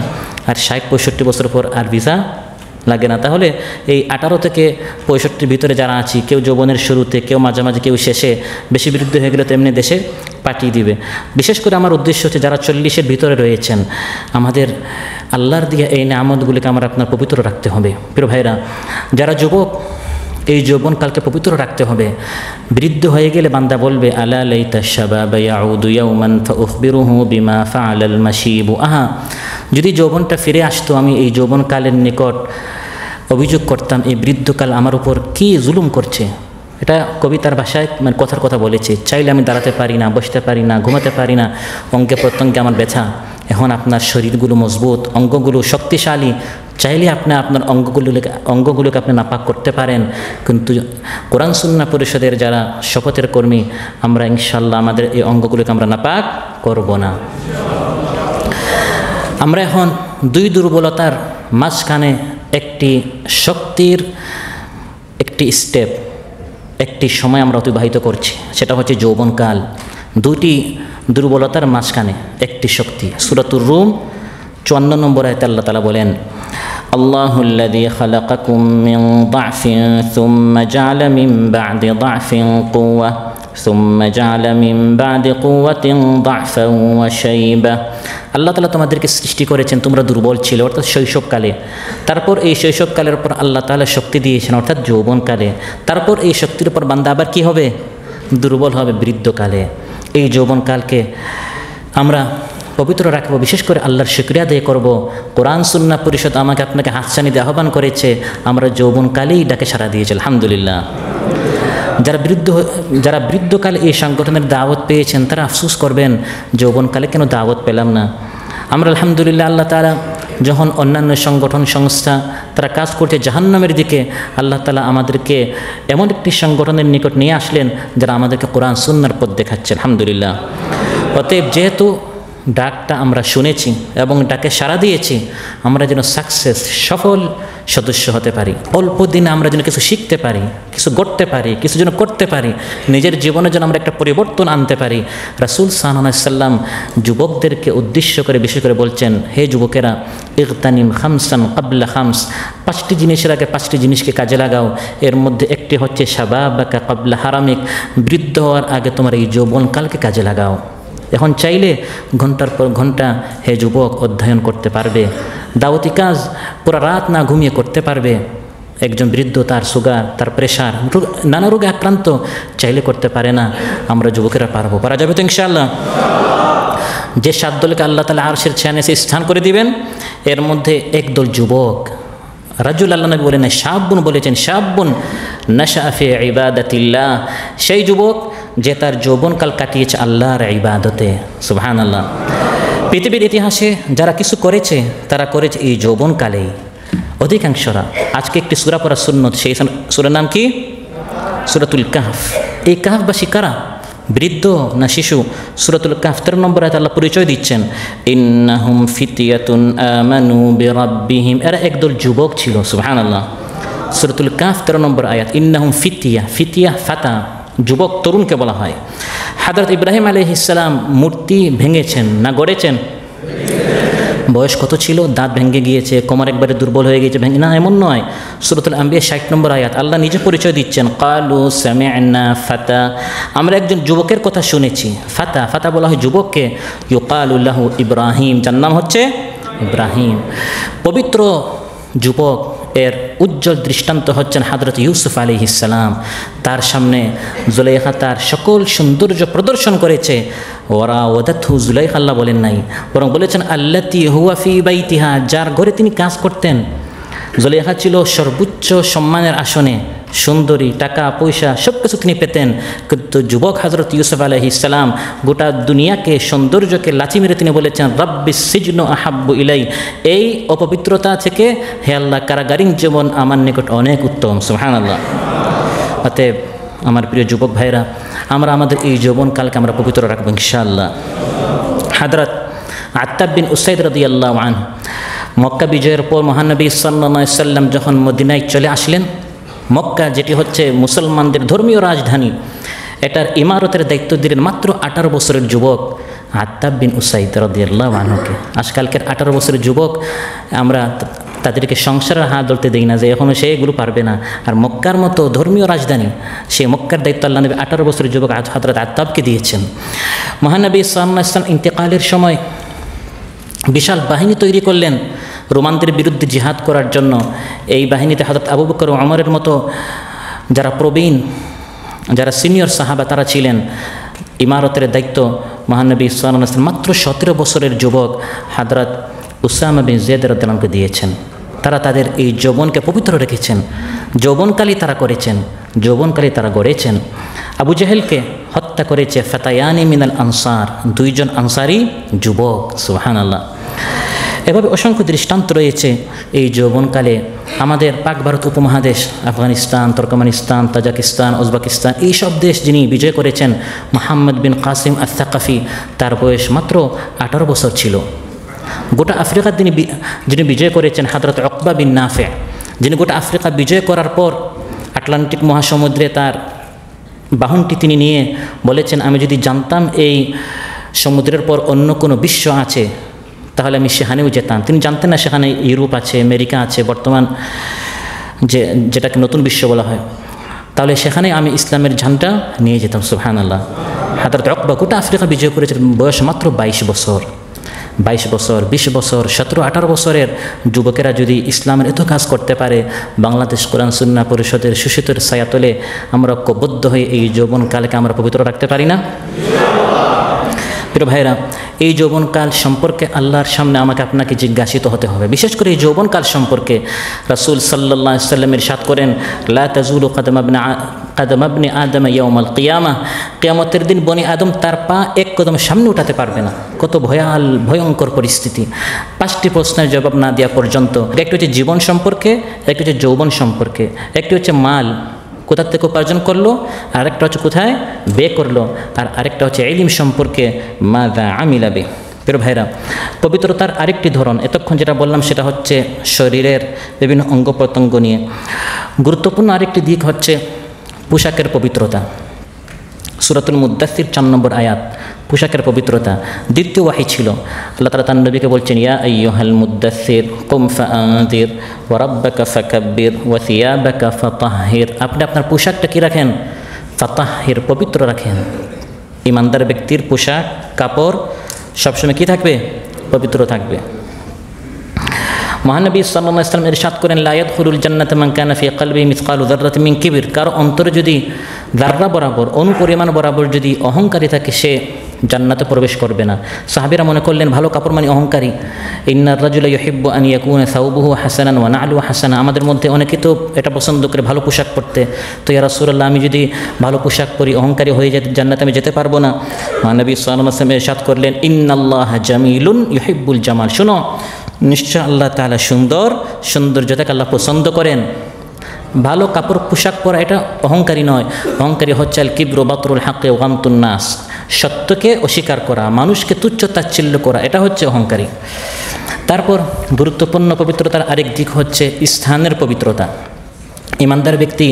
আর 60-65 বছর পর আর ভিসা লাগে না। তাহলে এই 18 থেকে 65 ভিতরে যারা আছি, কেউ যৌবনের শুরুতে, কেউ মাঝামাঝি, কেউ শেষে, বেশি বৃদ্ধ হয়ে গেলে তেমনি দেশে পাঠিয়ে দিবে। বিশেষ করে আমার উদ্দেশ্য হচ্ছে যারা 40-এর ভিতরে রয়েছেন, আমাদের আল্লাহর দিয়ে এই নিয়ামতগুলিকে আমরা আপনার পবিত্র রাখতে হবে। প্রিয় ভাইরা, যারা যুবক, এই যৌবনকালকে পবিত্র রাখতে হবে। বৃদ্ধ হয়ে গেলে বান্দা বলবে, আলা লাইতা শাবাবা ইয়াউদু ইয়াওমান ফাউখবিরুহু বিমা ফাআলাল মাশীবু। আহা, যদি যৌবনটা ফিরে আসতো, আমি এই যৌবনকালের নিকট অভিযোগ করতাম এই বৃদ্ধকাল আমার উপর কি জুলুম করছে। এটা কবিতার ভাষায় মানে কথার কথা বলেছে। চাইলে আমি দাঁড়াতে পারি না, বসতে পারি না, ঘুমাতে পারি না, অঙ্গে প্রত্যঙ্গে আমার ব্যথা। এখন আপনার শরীরগুলো মজবুত, অঙ্গগুলো শক্তিশালী, চাইলে আপনি আপনার অঙ্গগুলোকে আপনি নাপাক করতে পারেন। কিন্তু কোরআন সুন্নাহ পরিষদের যারা শপথের কর্মী, আমরা ইনশাআল্লাহ আমাদের এই অঙ্গগুলোকে আমরা নাপাক করব না। আমরা এখন দুই দুর্বলতার মাঝখানে একটি শক্তির একটি স্টেপ, একটি সময় আমরা অতিবাহিত করছি, সেটা হচ্ছে যৌবনকাল। দুইটি দুর্বলতার মাঝখানে একটি শক্তি। সূরাতুর রুম 54 নম্বর আয়াতে আল্লাহ তাআলা বলেন, আল্লাহুল্লাযী খালাকাকুম মিন দা'ফিন সুম্মা জা'আলা মিন বা'দি দা'ফিন কুওয়া সুম্মা জা'আলা মিন বা'দি কুওয়াতিন দা'ফান ওয়া শাইবা। আল্লাহ তাআলা তোমাদেরকে সৃষ্টি করেছেন, তোমরা দুর্বল ছিলে অর্থাৎ শৈশবকালে। তারপর এই শৈশবকালের উপর আল্লাহ তাআলা শক্তি দিয়েছেন অর্থাৎ যৌবনকালে। তারপর এই শক্তির উপর বান্দা আবার কি হবে? দুর্বল হবে বৃদ্ধকালে। এই যৌবনকালকে আমরা পবিত্র রাখবো, বিশেষ করে আল্লাহর শুকরিয়া আদায় করব। কোরআন সুন্নাহ পরিষদ আমাকে আপনাকে হাতছানি দিয়ে আহ্বান করেছে, আমরা যৌবনকালেই ডাকে সাড়া দিয়েছি, আলহামদুলিল্লাহ। যারা বৃদ্ধকালে এই সংগঠনের দাওয়াত পেয়েছেন তারা আফসোস করবেন যৌবনকালে কেন দাওয়াত পেলাম না। আমরা আলহামদুলিল্লাহ আল্লাহ তাআলা যখন অন্যান্য সংগঠন সংস্থা তারা কাজ করছে জাহান্নামের দিকে, আল্লাহ তাআলা আমাদেরকে এমন একটি সংগঠনের নিকট নিয়ে আসলেন যারা আমাদেরকে কোরআন সুন্নাহর পথ দেখাচ্ছে, আলহামদুলিল্লাহ। অতএব যেহেতু ডাকটা আমরা শুনেছি এবং ডাকে সাড়া দিয়েছি, আমরা যেন সফল সদস্য হতে পারি। অল্প দিনে আমরা যেন কিছু শিখতে পারি, কিছু গড়তে পারি, কিছু যেন করতে পারি, নিজের জীবনে যেন আমরা একটা পরিবর্তন আনতে পারি। রাসূল সাল্লাল্লাহু আলাইহি ওয়াসাল্লাম যুবকদেরকে উদ্দেশ্য করে বিশেষ করে বলছেন, হে যুবকেরা, ইগতানিম খামসান ক্বাবলা খামস, 5টি জিনিসের আগে 5টি জিনিসকে কাজে লাগাও। এর মধ্যে একটি হচ্ছে শাবাবাকা ক্বাবলা হারামিক, বৃদ্ধ হওয়ার আগে তোমার এই যৌবনকালকে কাজে লাগাও। এখন চাইলে ঘন্টার পর ঘন্টা হে যুবক অধ্যয়ন করতে পারবে, দাওয়াতি কাজ পুরো রাত না ঘুমিয়ে করতে পারবে। একজন বৃদ্ধ তার সুগার, তার প্রেশার, নানা রোগে আক্রান্ত, চাইলে করতে পারে না, আমরা যুবকেরা পারবো, পারা যাবে তো ইনশাআল্লাহ। যে 7 দলকে আল্লাহ তাআলা আরশের ছায়ায় স্থান করে দিবেন, এর মধ্যে একদল যুবক, রাজুল, আল্লাহ নবী বলেন শাবুন, বলেছেন শাবুন নাশা ফি ইবাদাতিল্লাহ, সেই যুবক যে তার যৌবনকাল কাটিয়েছে আল্লাহর ইবাদতে, সুবহানাল্লাহ। পৃথিবীর ইতিহাসে যারা কিছু করেছে তারা করেছে এই যৌবনকালেই অধিকাংশরা। আজকে একটি সূরা পড়া সুন্নত, সেই সূরার নাম কি? সূরাতুল কাহফ। এই কাহফবাসী কারা? বৃদ্ধ না শিশু? সূরাতুল কাহফ 13 নম্বর আয়াতে আল্লাহ পরিচয় দিচ্ছেন, ইন্নাহুম ফিতিয়াতুন আমানু বিরাব্বিহিম, এরা একদল যুবক ছিল, সুবহানাল্লাহ। সূরাতুল কাহফ 13 নম্বর আয়াত, ইন্নাহুম ফিতিয়া, ফিতিয়া ফাতা, যুবক তরুণকে বলা হয়। হযরত ইব্রাহিম আলাইহিস সালাম মূর্তি ভেঙেছেন না গড়েছেন? বয়স কত ছিল? দাঁত ভেঙে গিয়েছে, কোমর একবারে দুর্বল হয়ে গিয়েছে, ভেঙে না, এমন নয়। সূরাতুল আম্বিয়া 60 নম্বর আয়াত আল্লাহ নিজে পরিচয় দিচ্ছেন, ক্বালু সামি'না ফাতা, আমরা একজন যুবকের কথা শুনেছি। ফাতা, ফাতা বলা হয় যুবককে। ইউকালু লাহু ইব্রাহিম, যার নাম হচ্ছে ইব্রাহিম। পবিত্র যুবক এর উজ্জ্বল দৃষ্টান্ত হচ্ছেন হযরত ইউসুফ আলাইহিস সালাম। তার সামনে জুলাইখা তার সকল সৌন্দর্য প্রদর্শন করেছে। ওরা ওয়াদাতহু, জুলাইখা আল্লাহ বলেন নাই, বরং বলেছেন আল্লাতী হুয়া ফি বাইতিহা, যার ঘরে তিনি কাজ করতেন। জুলাইখা ছিল সর্বোচ্চ সম্মানের আসনে, সুন্দরী, টাকা পয়সা সব কিছু তিনি পেতেন। কিন্তু যুবক হযরত ইউসুফ আলাইহিস সালাম গোটা দুনিয়াকে, সৌন্দর্যকে লাথি মেরে তিনি বলেছেন, রাব্বিস সিজনু আহাব্বু ইলাই, এই অপবিত্রতা থেকে হে আল্লাহ কারাগারিং জীবন আমার নিকট অনেক উত্তম, সুবহানাল্লাহ। অতএব আমার প্রিয় যুবক ভাইরা, আমরা আমাদের এই যৌবনকালকে আমরা পবিত্র রাখবো ইনশাআল্লাহ। হযরত আত্তাব বিন উসাইদ রাদিয়াল্লাহু আনহু মক্কা বিজয়ের পর মহানবী সাল্লাল্লাহু আলাইহি সাল্লাম যখন মদিনায় চলে আসলেন, মক্কা যেটি হচ্ছে মুসলমানদের ধর্মীয় রাজধানী, এটার ইমারতের দায়িত্ব দিলেন মাত্র 18 বছরের যুবক আত্তাব বিন উসাইদ রাদিয়াল্লাহু আনহুকে। আজকালকের 18 বছরের যুবক আমরা তাদেরকে সংসারের হাত ধরতে দেই না, যে এখনও সে এগুলো পারবে না। আর মক্কার মতো ধর্মীয় রাজধানী, সে মক্কার দায়িত্ব আল্লাহ নবী 18 বছরের যুবক হযরত আত্তাবকে দিয়েছেন। মহানবী সাল্লাল্লাহু আলাইহি ওয়াসাল্লাম ইন্তেকালের সময় বিশাল বাহিনী তৈরি করলেন রোমানদের বিরুদ্ধে জিহাদ করার জন্য। এই বাহিনীতে হযরত আবু বকর ও ওমরের মতো যারা প্রবীণ, যারা সিনিয়র সাহাবা তারা ছিলেন। ইমারতের দায়িত্ব মহানবী সাল্লাল্লাহু আলাইহি ওয়াসাল্লাম মাত্র 17 বছরের যুবক হযরত উসামা বিন যায়েদ রাদিয়াল্লাহু আনহুকে দিয়েছেন। তারা তাদের এই যৌবনকে পবিত্র রেখেছেন, যৌবনকালই তারা করেছেন, যৌবনকালই তারা গড়েছেন। আবু জাহেলকে হত্যা করেছে ফাতায়ানি মিনাল আনসার, 2 জন আনসারি যুবক, সুবহানাল্লাহ। এভাবে অসংখ্য দৃষ্টান্ত রয়েছে এই যৌবনকালে। আমাদের পাক ভারত উপমহাদেশ, আফগানিস্তান, তুর্কমেনিস্তান, তাজিকিস্তান, উজবেকিস্তান, এই সব দেশ যিনি বিজয় করেছেন, মুহাম্মদ বিন কাসিম আস-সাকাফি, তার বয়স মাত্র 18 বছর ছিল। গোটা আফ্রিকা যিনি বিজয় করেছেন হযরত উকবা বিন নাফে, যিনি গোটা আফ্রিকা বিজয় করার পর আটলান্টিক মহাসমুদ্রে তার বাহনটি তিনি নিয়ে বলেছেন, আমি যদি জানতাম এই সমুদ্রের পর অন্য কোনো বিশ্ব আছে তাহলে আমি সেখানেও যেতাম। তিনি জানতেন না সেখানে ইউরোপ আছে, আমেরিকা আছে, বর্তমান যেটাকে নতুন বিশ্ব বলা হয়, তাহলে সেখানে আমি ইসলামের ঝান্ডা নিয়ে যেতাম, সুবহানাল্লাহ। হযরত উকবা গোটা আফ্রিকা বিজয় করেছেন, বয়স মাত্র 22 বছর। 22 বছর, 20 বছর, 17-18 বছরের যুবকেরা যদি ইসলামের এত কাজ করতে পারে, বাংলাদেশ কোরআন সুন্নাহ পরিষদের সুশীতের ছায়াতলে আমরা ঐক্যবদ্ধ হয়ে এই যৌবনকালকে আমরা পবিত্র রাখতে পারি না? প্রিয় ভাইরা, এই যৌবনকাল সম্পর্কে আল্লাহর সামনে আমাকে আপনাকে জিজ্ঞাসিত হতে হবে। বিশেষ করে এই যৌবনকাল সম্পর্কে রাসূল সাল্লাল্লাহু আলাইহি ওয়াসাল্লাম ইরশাদ করেন, লা তাজুলু কাদাম ইবনি আদম ইয়াউমাল কিয়ামাহ, কিয়ামতের দিন বনি আদম তার পা এক কদম সামনে উঠাতে পারবে না। কত ভয়ঙ্কর পরিস্থিতি। 5টি প্রশ্নের জবাব না দেওয়া পর্যন্ত। একটি হচ্ছে জীবন সম্পর্কে, একটি হচ্ছে যৌবন সম্পর্কে, একটি হচ্ছে মাল কোথা থেকে উপার্জন করলো, আরেকটা হচ্ছে কোথায় ব্যয় করলো, আর আরেকটা হচ্ছে ইলম সম্পর্কে মাযা আমিলা বিহি। প্রিয় ভাইরা, পবিত্রতার আরেকটি ধরন, এতক্ষণ যেটা বললাম সেটা হচ্ছে শরীরের বিভিন্ন অঙ্গ প্রত্যঙ্গ নিয়ে। গুরুত্বপূর্ণ আরেকটি দিক হচ্ছে পোশাকের পবিত্রতা। সূরাতুল মুদ্দাসসির 4 নম্বর আয়াত, পোশাকের পবিত্রতা। দ্বিতীয় ওয়াহি ছিল, আল্লাহ তাআলা তার নবীকে বলছেন, ইয়া আইয়ুহাল মুদ্দাসসির কুম ফাআনজির ওয়া রাব্বাকা ফাকাব্বির ওয়া সিয়াবাকা ফাতাহহির। আপনি আপনার পোশাকটা কি রাখেন? ফাতাহহির, পবিত্র রাখেন। ইমানদার ব্যক্তির পোশাক কাপড় সবসময় কি থাকবে? পবিত্র থাকবে। মহানবী সাল্লাল্লাহু আলাইহি ওয়াসাল্লাম ইরশাদ করেন, লা ইয়াদখুলুল জান্নাতা মান কানা ফি কলবিহি মিসকালু যাররাতিন মিন কিবর। কারো অন্তরে যদি যাররা বরাবর, অনুপরিমাণ বরাবর যদি অহংকারী থাকে, সে জান্নাতে প্রবেশ করবে না। সাহাবীরা মনে করলেন ভালো কাপড় মানে অহংকারী। ইন্নার রাজুলা ইউহিব্বু আন ইয়াকুনা সাওবুহু হাসানান ওয়া না'লুহু হাসানা। আমাদের মধ্যে অনেকে তো এটা পছন্দ করে ভালো পোশাক পরতে। তো ইয়া রাসূলুল্লাহ, আমি যদি ভালো পোশাক পরি অহংকারী হয়ে যেতে জান্নাতে আমি যেতে পারবো না। মহানবী সাল্লাল্লাহু আলাইহি ওয়াসাল্লাম ইরশাদ করলেন, ইন্নাল্লাহা জামিলুন ইউহিব্বুল জামাল। শোনো, নিশ্চয় আল্লাহ তাআলা সুন্দর, সৌন্দর্যতাকে আল্লাহ পছন্দ করেন। ভালো কাপড় পোশাক পরা এটা অহংকারী নয়। অহংকারী হচ্ছে আল কিবরু বাতরুল হাক্কি ওয়া গামতুন নাস, সত্যকে অস্বীকার করা, মানুষকে তুচ্ছ তাচ্ছিল্য করা, এটা হচ্ছে অহংকারী। তারপর গুরুত্বপূর্ণ পবিত্রতার আরেক দিক হচ্ছে স্থানের পবিত্রতা। ইমানদার ব্যক্তি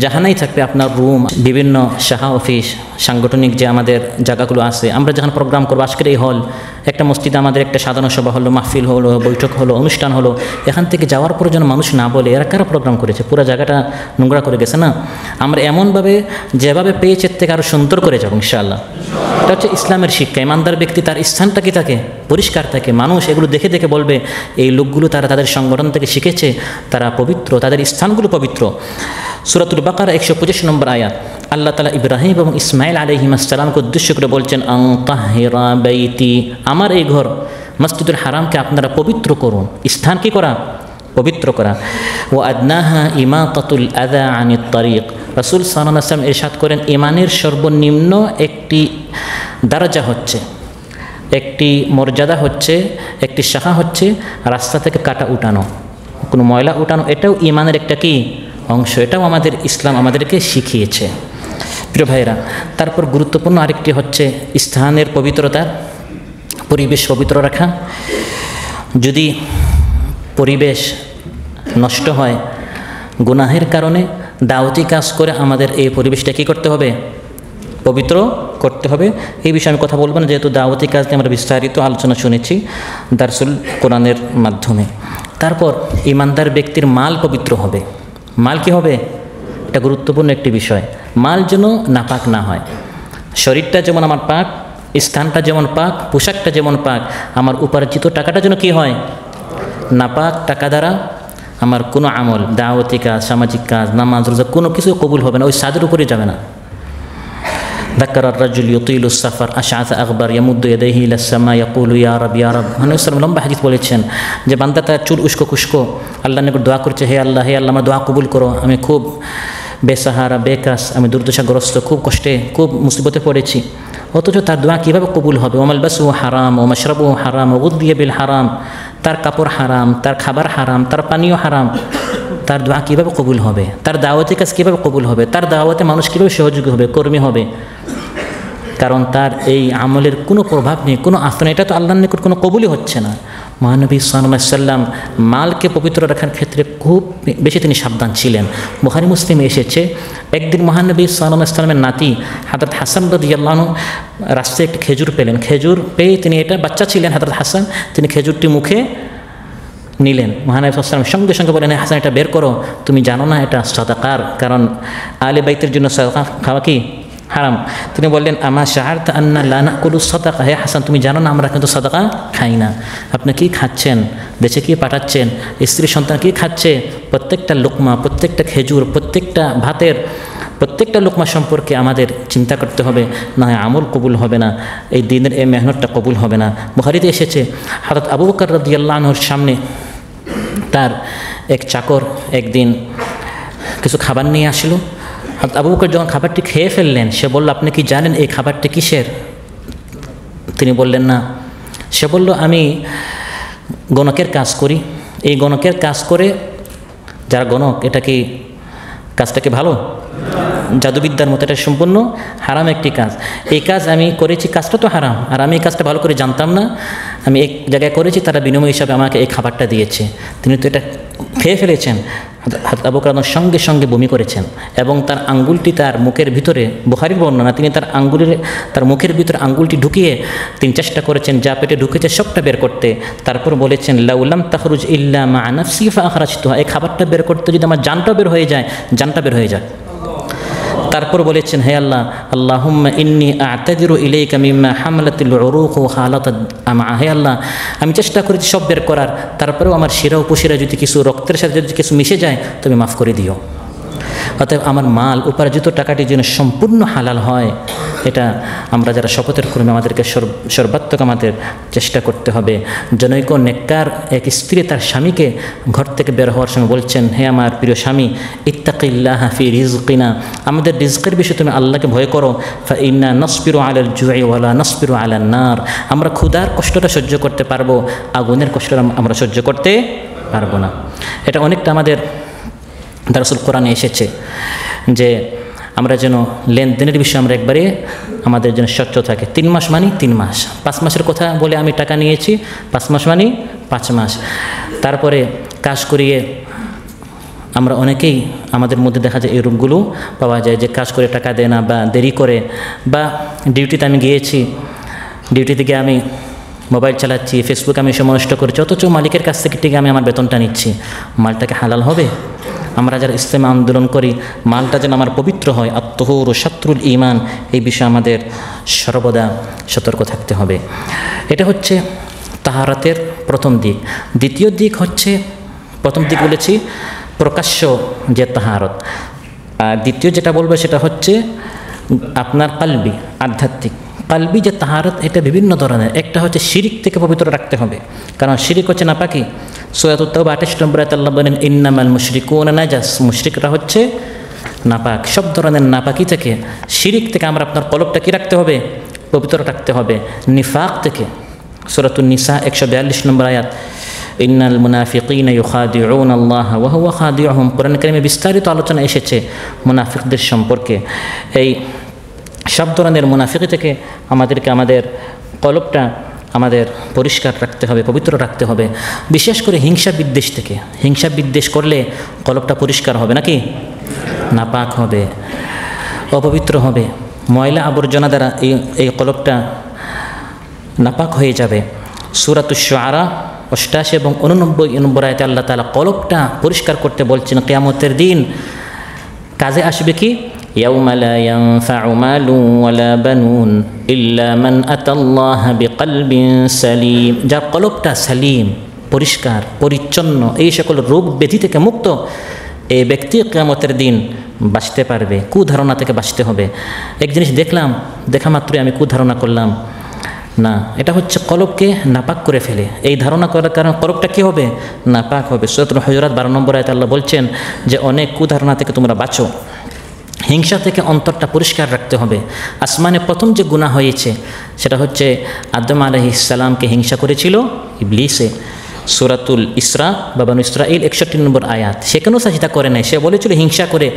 যেখানেই থাকবে, আপনার রুম, বিভিন্ন শাখা অফিস, সাংগঠনিক যে আমাদের জায়গাগুলো আছে, আমরা যখন প্রোগ্রাম করবো, আজকের এই হল, একটা মসজিদে আমাদের একটা সাধারণ সভা হলো, মাহফিল হলো, বৈঠক হলো, অনুষ্ঠান হলো, এখান থেকে যাওয়ার পর যেন মানুষ না বলে এরা কারা প্রোগ্রাম করেছে, পুরো জায়গাটা নোংরা করে গেছে না। আমরা এমনভাবে যেভাবে পেয়েছে থেকে আরও সুন্দর করে যাবো ইনশাআল্লাহ। এটা হচ্ছে ইসলামের শিক্ষা। ইমানদার ব্যক্তি তার স্থানটা কি থাকে? পরিষ্কার থাকে। মানুষ এগুলো দেখে দেখে বলবে এই লোকগুলো তারা তাদের সংগঠন থেকে শিখেছে, তারা পবিত্র, তাদের স্থানগুলো পবিত্র। সূরাতুল বাকারা 125 নম্বর আয়াত, আল্লাহ তাআলা ইব্রাহিম এবং ইসমাইল আলাইহিস সালামকে উদ্দেশ্য করে বলছেন, আন তাহহিরা বাইতি, আমার এই ঘর মসজিদুল হারামকে আপনারা পবিত্র করুন। স্থান কি করা? পবিত্র করা। ওয়া আদনাহা ইমাতাতুল আযা আনিত তারিক। রাসূল সাল্লাল্লাহু আলাইহি ওয়াসাল্লাম ইরশাদ করেন, ঈমানের সর্বনিম্ন একটি দরজা হচ্ছে, একটি মর্যাদা হচ্ছে, একটি শাখা হচ্ছে রাস্তা থেকে কাটা উঠানো, কোনো ময়লা উঠানো। এটাও ঈমানের একটা কি অংশ, এটাও আমাদের ইসলাম আমাদেরকে শিখিয়েছে। প্রিয় ভাইরা, তারপর গুরুত্বপূর্ণ আরেকটি হচ্ছে স্থানের পবিত্রতা, পরিবেশ পবিত্র রাখা। যদি পরিবেশ নষ্ট হয় গুনাহের কারণে, দাওয়াতি কাজ করে আমাদের এই পরিবেশটা কী করতে হবে? পবিত্র করতে হবে। এই বিষয়ে আমি কথা বলবো না, যেহেতু দাওয়াতি কাজ নিয়ে আমরা বিস্তারিত আলোচনা শুনেছি দারসুল কোরআনের মাধ্যমে। তারপর ইমানদার ব্যক্তির মাল পবিত্র হবে। মাল কি হবে? এটা গুরুত্বপূর্ণ একটি বিষয়। মাল যেন নাপাক না হয়। শরীরটা যেমন আমার পাক, স্থানটা যেমন পাক, পোশাকটা যেমন পাক, আমার উপার্জিত টাকাটা যেন কি হয়? নাপাক টাকা দ্বারা আমার কোনো আমল, দাওয়াতি কাজ, সামাজিক কাজ, নামাজ, রোজা কোনো কিছু কবুল হবে না, ওই সাদের উপরে যাবে না। ذكر الرجل يطيل السفر أشعث أغبر يمد يديه إلى السماء يقول يا رب يا رب। হানিসাল্লাম লম্বা হাদিস বলেছেন যে বান্দা তার চুল উস্কো খুস্কো আল্লাহর নিকট দোয়া করছে, হে আল্লাহ আমার দোয়া কবুল করো, আমি খুব বেসাহারা, বেকাস, আমি দুর্দশাগ্রস্ত, খুব কষ্টে, খুব মুসিবতে পড়েছি। অথচ তার দোয়া কীভাবে কবুল হবে? ওমাল বাসু হারাম ও মাশরাবু হারাম ও গুদ্দিয়া বিল হারাম, তার কাপড় হারাম, তার খাবার হারাম, তার পানীয় হারাম, তার দোয়া কীভাবে কবুল হবে? তার দাওয়াতি কাজ কীভাবে কবুল হবে? তার দাওয়াতে মানুষ কীভাবে সহযোগী হবে, কর্মী হবে? কারণ তার এই আমলের কোনো প্রভাব নেই, কোনো আসর নেই, এটা তো আল্লাহর নিকট কোনো কবুলই হচ্ছে না। মহানবী সাল্লাল্লাহু আলাইহি ওয়াসাল্লাম মালকে পবিত্র রাখার ক্ষেত্রে খুব বেশি তিনি সাবধান ছিলেন। বুখারী মুসলিমে এসেছে, একদিন মহানবী সাল্লাল্লাহু আলাইহি ওয়াসাল্লামের নাতি হযরত হাসান রাদিয়াল্লাহু আনহু রাস্তায় একটি খেজুর পেলেন। খেজুর পেয়ে তিনি, এটা বাচ্চা ছিলেন হযরত হাসান, তিনি খেজুরটি মুখে নিলেন। মহানবী সাল্লাল্লাহু আলাইহি ওয়াসাল্লাম সঙ্গে সঙ্গে বলেন, হাসান এটা বের করো, তুমি জানো না এটা সাদাকার, কারণ আহলে বাইতের জন্য সাদাকা খাওয়া কি হারাম। তিনি বললেন, আমা শাআরতা আন্না লা নাকুলু সাদাকা, হে হাসান তুমি জানো না আমরা কিন্তু সাদাকা খাই না। আপনি কি খাচ্ছেন? দেশে কি পাঠাচ্ছেন? স্ত্রী সন্তান কি খাচ্ছে? প্রত্যেকটা লোকমা, প্রত্যেকটা খেজুর, প্রত্যেকটা ভাতের প্রত্যেকটা লোকমা সম্পর্কে আমাদের চিন্তা করতে হবে, না হয় আমল কবুল হবে না, এই দিনের এই মেহনতটা কবুল হবে না। বুখারীতে এসেছে হযরত আবু বকর রাদিয়াল্লাহু আনহুর সামনে তার এক চাকর একদিন কিছু খাবার নিয়ে আসলো। হযরত আবু বকর যখন খাবারটি খেয়ে ফেললেন, সে বলল, আপনি কি জানেন এই খাবারটি কিসের? তিনি বললেন না। সে বলল, আমি গণকের কাজ করি, এই গণকের কাজ করে যারা গণক, এটা কি কাজটা কি ভালো? জাদুবিদ্যার মতো এটা সম্পূর্ণ হারাম একটি কাজ। এই কাজ আমি করেছি, কাজটা তো হারাম, আর আমি এই কাজটা ভালো করে জানতাম না, আমি এক জায়গায় করেছি, তারা বিনিময় হিসাবে আমাকে এই খাবারটা দিয়েছে। তিনি তো এটা খেয়ে ফেলেছেন। আবু বকর সঙ্গে সঙ্গে বমি করেছেন এবং তার আঙ্গুলটি তার মুখের ভিতরে, বুখারীর বর্ণনা, তিনি তার মুখের ভিতরে আঙ্গুলটি ঢুকিয়ে তিনি চেষ্টা করেছেন যা পেটে ঢুকেছে সবটা বের করতে। তারপর বলেছেন, লাউলাম তাখরুজ ইল্লা মা নাফসি ফাআখরাজতুহা, এই খাবারটা বের করতে যদি আমার জানটা বের হয়ে যায়, জানটা বের হয়ে যায়। তারপর বলেছেন, হে আল্লাহ, আল্লাহুম্মা ইন্নী আ'তাযিরু ইলাইকা মিম্মা হামালাতিল উরুক ওয়া খালাতাত আমা, হে আল্লাহ, আমি চেষ্টা করেছি সব বের করার, তারপরেও আমার শিরা উপশিরা যদি কিছু রক্তের সাথে যদি কিছু মিশে যায় তুমি মাফ করে দিও। অতএব আমার মাল উপার্জিত টাকাটি যেন সম্পূর্ণ হালাল হয়, এটা আমরা যারা শপথের কর্মী আমাদেরকে সর্বাত্মক আমাদের চেষ্টা করতে হবে। জনৈক নেককার এক স্ত্রী তার স্বামীকে ঘর থেকে বের হওয়ার সময় বলছেন, হে আমার প্রিয় স্বামী, ইত্তাকিল্লাহা ফি রিজকিনা, আমাদের রিজকের বিষয়ে তুমি আল্লাহকে ভয় করো। ফা ইন্না নাসবিরু আলাল জুই ওয়া লা নাসবিরু আলান নার, আমরা ক্ষুধার কষ্টটা সহ্য করতে পারবো, আগুনের কষ্টটা আমরা সহ্য করতে পারবো না। এটা অনেকটা আমাদের দারসুল কোরআনে এসেছে যে আমরা যেন লেনদেনের বিষয়ে আমরা একবারে আমাদের যেন স্বচ্ছ থাকে। 3 মাস মানে 3 মাস, 5 মাসের কথা বলে আমি টাকা নিয়েছি, 5 মাস মানে 5 মাস। তারপরে কাজ করিয়ে আমরা অনেকেই আমাদের মধ্যে দেখা যায় এই রূপগুলো পাওয়া যায় যে কাজ করে টাকা দেয় না বা দেরি করে, বা ডিউটিতে আমি গিয়েছি, ডিউটি থেকে আমি মোবাইল চালাচ্ছি, ফেসবুকে আমি সময় নষ্ট করছি, অথচ মালিকের কাছ থেকে ঠিক আমি আমার বেতনটা নিচ্ছি। মালটাকে হালাল হবে? আমরা যারা ইসলাম আন্দোলন করি, মালটা যেন আমার পবিত্র হয়, আত্মহুর ও শত্রুল ঈমান, এই বিষয়ে আমাদের সর্বদা সতর্ক থাকতে হবে। এটা হচ্ছে তাহারাতের প্রথম দিক। দ্বিতীয় দিক হচ্ছে, প্রথম দিক বলেছি প্রকাশ্য যে তাহারত, আর দ্বিতীয় যেটা বলবো সেটা হচ্ছে আপনার কালবি, আধ্যাত্মিক কালবি যে তাহারত, এটা বিভিন্ন ধরনের। একটা হচ্ছে শিরিক থেকে পবিত্র রাখতে হবে, কারণ শিরিক হচ্ছে নাপাকি। সূরা তাওবা 28 নম্বর আয়াতে আল্লাহ বলেন, ইন্নামাল মুশরিকুনা নাজাস, মুশরিকরা হচ্ছে নাপাক। সব ধরনের নাপাকি থেকে, শিরিক থেকে আমরা আপনার কলবটা কি রাখতে হবে? পবিত্র রাখতে হবে। নিফাক থেকে, সূরাতুন নিসা 142 নম্বর আয়াত, ইন্নাল মুনাফিকিনা ইউখাদিউনা আল্লাহ ওয়া হুয়া খাদিউহুম, কোরআন কারিমে বিস্তারিত আলোচনা এসেছে মুনাফিকদের সম্পর্কে। এই সব ধরনের মুনাফিকি থেকে আমাদেরকে আমাদের কলবটা আমাদের পরিষ্কার রাখতে হবে, পবিত্র রাখতে হবে। বিশেষ করে হিংসা বিদ্বেষ থেকে, হিংসা বিদ্বেষ করলে কলবটা পরিষ্কার হবে নাকি? নাপাক হবে, অপবিত্র হবে, ময়লা আবর্জনা দ্বারা এই কলবটা নাপাক হয়ে যাবে। সূরাতুশ শুআরা 88 এবং 89 নম্বর আয়াতে আল্লাহ তাআলা কলবটা পরিষ্কার করতে বলছেন। কিয়ামতের দিন কাজে আসবে কি? ইয়াউমা লা ইয়ানফাউ মালুন ওয়ালা বানুন ইল্লা মান আতাল্লাহা বিকলবিন সালিম, যার কলবটা সালিম, পরিষ্কার পরিচ্ছন্ন, এই সকল রোগ ব্যাধি থেকে মুক্ত, এই ব্যক্তি কিয়ামতের দিন বাঁচতে পারবে। কুধারণা থেকে বাঁচতে হবে। এক জিনিস দেখলাম, দেখা মাত্রই আমি কুধারণা করলাম না, এটা হচ্ছে কলবকে নাপাক করে ফেলে। এই ধারণা করার কারণে কলবটা কী হবে? নাপাক হবে। সূরাতুল হুজুরাত 12 নম্বর আয়াতে আল্লাহ বলছেন যে অনেক কুধারণা থেকে তোমরা বাঁচো। হিংসা থেকে অন্তরটা পরিষ্কার রাখতে হবে। আসমানে প্রথম যে গুনাহ হয়েছে সেটা হচ্ছে আদম আলাইহিস সালামকে হিংসা করেছিল ইবলিসে। সূরাতুল ইসরা বা বনু ইসরাঈল 61 নম্বর আয়াত, সেখানেও সাজদা করে নাই। সে বলেছিল হিংসা করে,